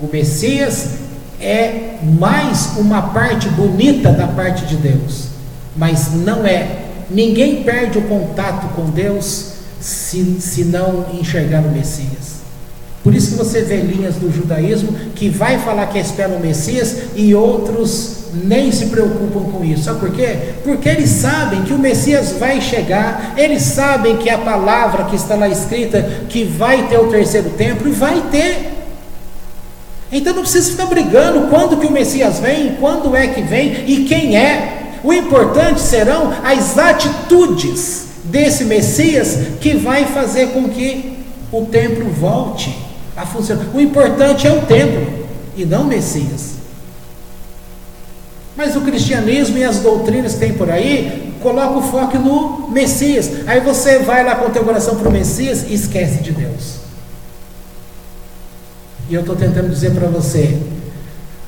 A: O Messias é mais uma parte bonita da parte de Deus, mas não é. Ninguém perde o contato com Deus se não enxergar o Messias. Por isso que você vê linhas do judaísmo que vai falar que esperam o Messias e outros nem se preocupam com isso. Sabe por quê? Porque eles sabem que o Messias vai chegar, eles sabem que a palavra que está lá escrita, que vai ter o terceiro templo, e vai ter. Então não precisa ficar brigando quando que o Messias vem, quando é que vem e quem é. O importante serão as atitudes desse Messias que vai fazer com que o templo volte a funcionar. O importante é o templo e não o Messias. Mas o cristianismo e as doutrinas que tem por aí colocam o foco no Messias. Aí você vai lá com o teu coração para o Messias e esquece de Deus. E eu estou tentando dizer para você,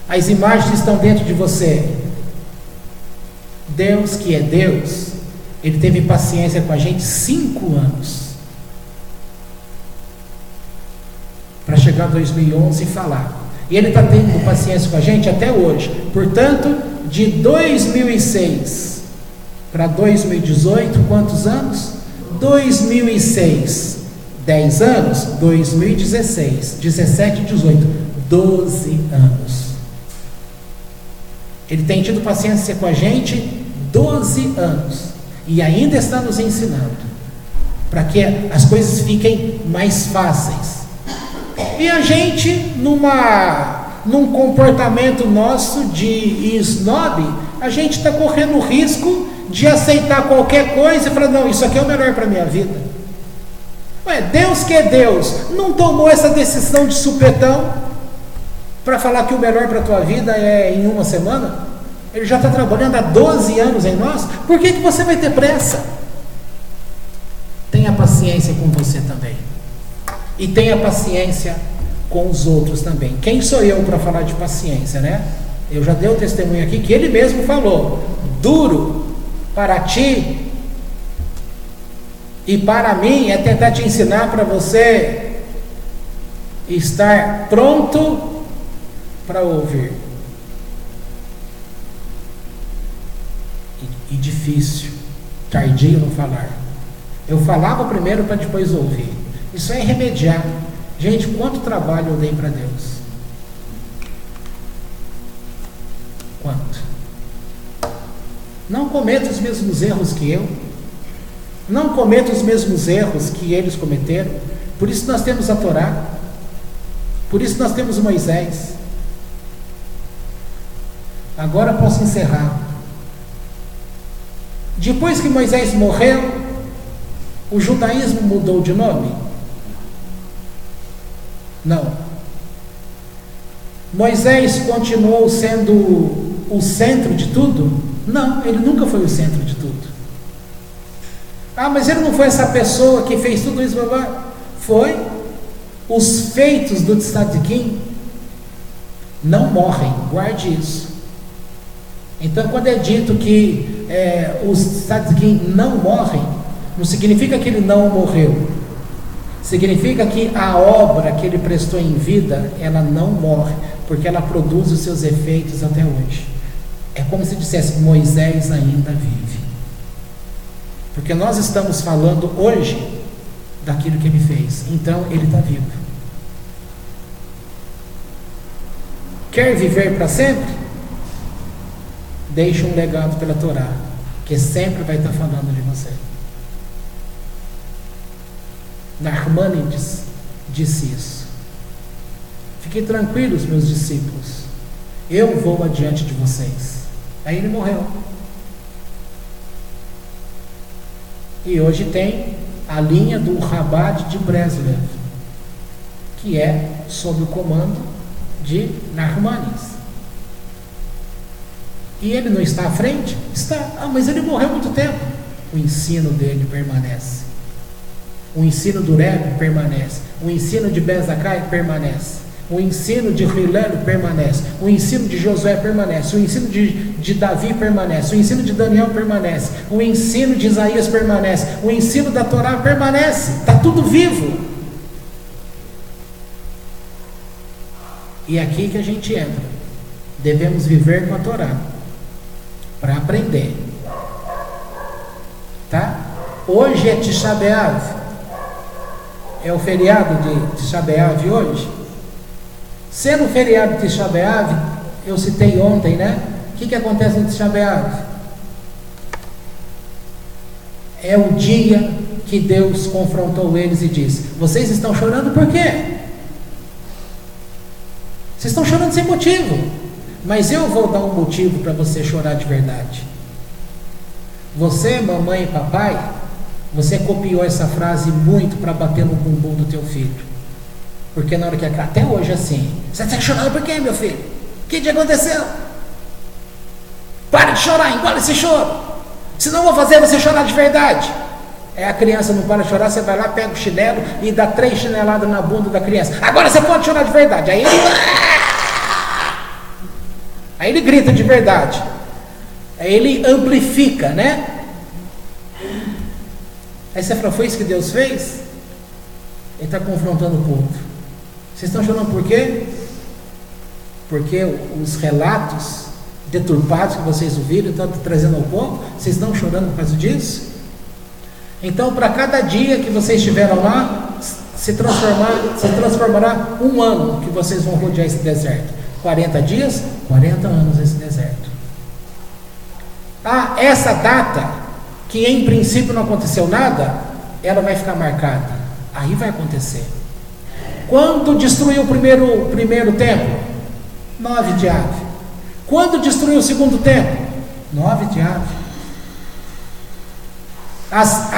A: as imagens que estão dentro de você, Deus que é Deus, Ele teve paciência com a gente 5 anos para chegar em 2011 e falar. E Ele está tendo paciência com a gente até hoje. Portanto, de 2006 para 2018, quantos anos? 2006, 10 anos. 2016, 17 e 18, 12 anos. Ele tem tido paciência com a gente 12 anos e ainda está nos ensinando para que as coisas fiquem mais fáceis. E a gente, num comportamento nosso de snob, a gente está correndo o risco de aceitar qualquer coisa e falar, não, isso aqui é o melhor para a minha vida. Ué, Deus que é Deus, não tomou essa decisão de supetão para falar que o melhor para a tua vida é em uma semana? Ele já está trabalhando há 12 anos em nós. Por que você vai ter pressa? Tenha paciência com você também. E tenha paciência com os outros também. Quem sou eu para falar de paciência, né? Eu já dei o testemunho aqui que ele mesmo falou: duro para ti e para mim é tentar te ensinar para você estar pronto para ouvir. E difícil, tardio no falar. Eu falava primeiro para depois ouvir. Isso é irremediável. Gente, quanto trabalho eu dei para Deus? Quanto? Não cometa os mesmos erros que eu. Não cometa os mesmos erros que eles cometeram. Por isso nós temos a Torá. Por isso nós temos Moisés. Agora posso encerrar. Depois que Moisés morreu, o judaísmo mudou de nome? Não. Moisés continuou sendo o centro de tudo? Não, ele nunca foi o centro de tudo. Ah, mas ele não foi essa pessoa que fez tudo isso? Foi. Os feitos do tzadikim não morrem, guarde isso. Então, quando é dito que os tzadikim não morrem, não significa que ele não morreu. Significa que a obra que ele prestou em vida, ela não morre, porque ela produz os seus efeitos até hoje. É como se dissesse, Moisés ainda vive. Porque nós estamos falando hoje daquilo que ele fez. Então, ele está vivo. Quer viver para sempre? Deixe um legado pela Torá, que sempre vai estar falando de você. Narmânides disse isso. Fiquem tranquilos, meus discípulos. Eu vou adiante de vocês. Aí ele morreu. E hoje tem a linha do Chabad de Breslev, que é sob o comando de Narmânides. E ele não está à frente? Está. Ah, mas ele morreu há muito tempo. O ensino dele permanece. O ensino do Rebbe permanece. O ensino de Ben Zakkai permanece. O ensino de Hillel permanece. O ensino de Josué permanece. O ensino de Davi permanece. O ensino de Daniel permanece. O ensino de Isaías permanece. O ensino da Torá permanece. Está tudo vivo. E é aqui que a gente entra. Devemos viver com a Torá para aprender. Tá? Hoje é Tisha B'Av. É o feriado de Tisha B'Av hoje. Sendo o feriado de Tisha B'Av, eu citei ontem, né? O que acontece em Tisha B'Av? É o dia que Deus confrontou eles e disse: vocês estão chorando por quê? Vocês estão chorando sem motivo. Mas eu vou dar um motivo para você chorar de verdade. Você, mamãe e papai, você copiou essa frase muito para bater no bumbum do teu filho. Porque na hora que até hoje é assim: você está chorando por quê, meu filho? O que aconteceu? Para de chorar, engole esse choro. Senão eu vou fazer você chorar de verdade. A criança não para de chorar, você vai lá, pega o chinelo e dá 3 chineladas na bunda da criança. Agora você pode chorar de verdade. Aí ele grita de verdade. Aí ele amplifica, né? Aí você fala: foi isso que Deus fez? Ele está confrontando o povo. Vocês estão chorando por quê? Porque os relatos deturpados que vocês ouviram estão trazendo ao povo. Vocês estão chorando por causa disso? Então, para cada dia que vocês estiveram lá, se transformará um ano que vocês vão rodear esse deserto. 40 dias, 40 anos esse deserto. Ah, essa data, que em princípio não aconteceu nada, ela vai ficar marcada. Aí vai acontecer. Quando destruiu o primeiro templo? 9 de Av. Quando destruiu o segundo templo? 9 de Av. As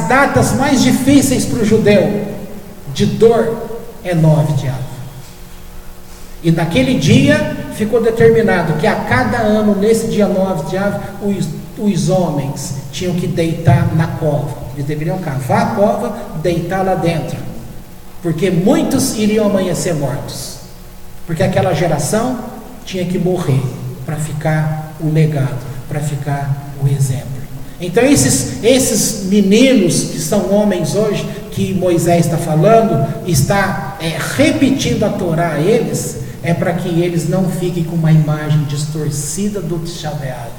A: datas mais difíceis para o judeu de dor é 9 de Av. E naquele dia ficou determinado que a cada ano, nesse dia 9 de Av, os homens tinham que deitar na cova. Eles deveriam cavar a cova, deitar lá dentro, porque muitos iriam amanhecer mortos, porque aquela geração tinha que morrer para ficar o legado, para ficar o exemplo. Então esses meninos que são homens hoje, que Moisés está falando, está repetindo a Torá a eles, é para que eles não fiquem com uma imagem distorcida do Tisha B'Av,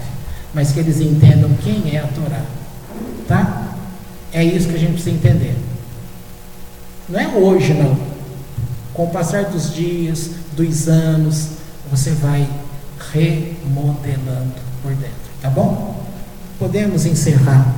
A: mas que eles entendam quem é a Torá. Tá? É isso que a gente precisa entender. Não é hoje, não. Com o passar dos dias, dos anos, você vai remodelando por dentro. Tá bom? Podemos encerrar.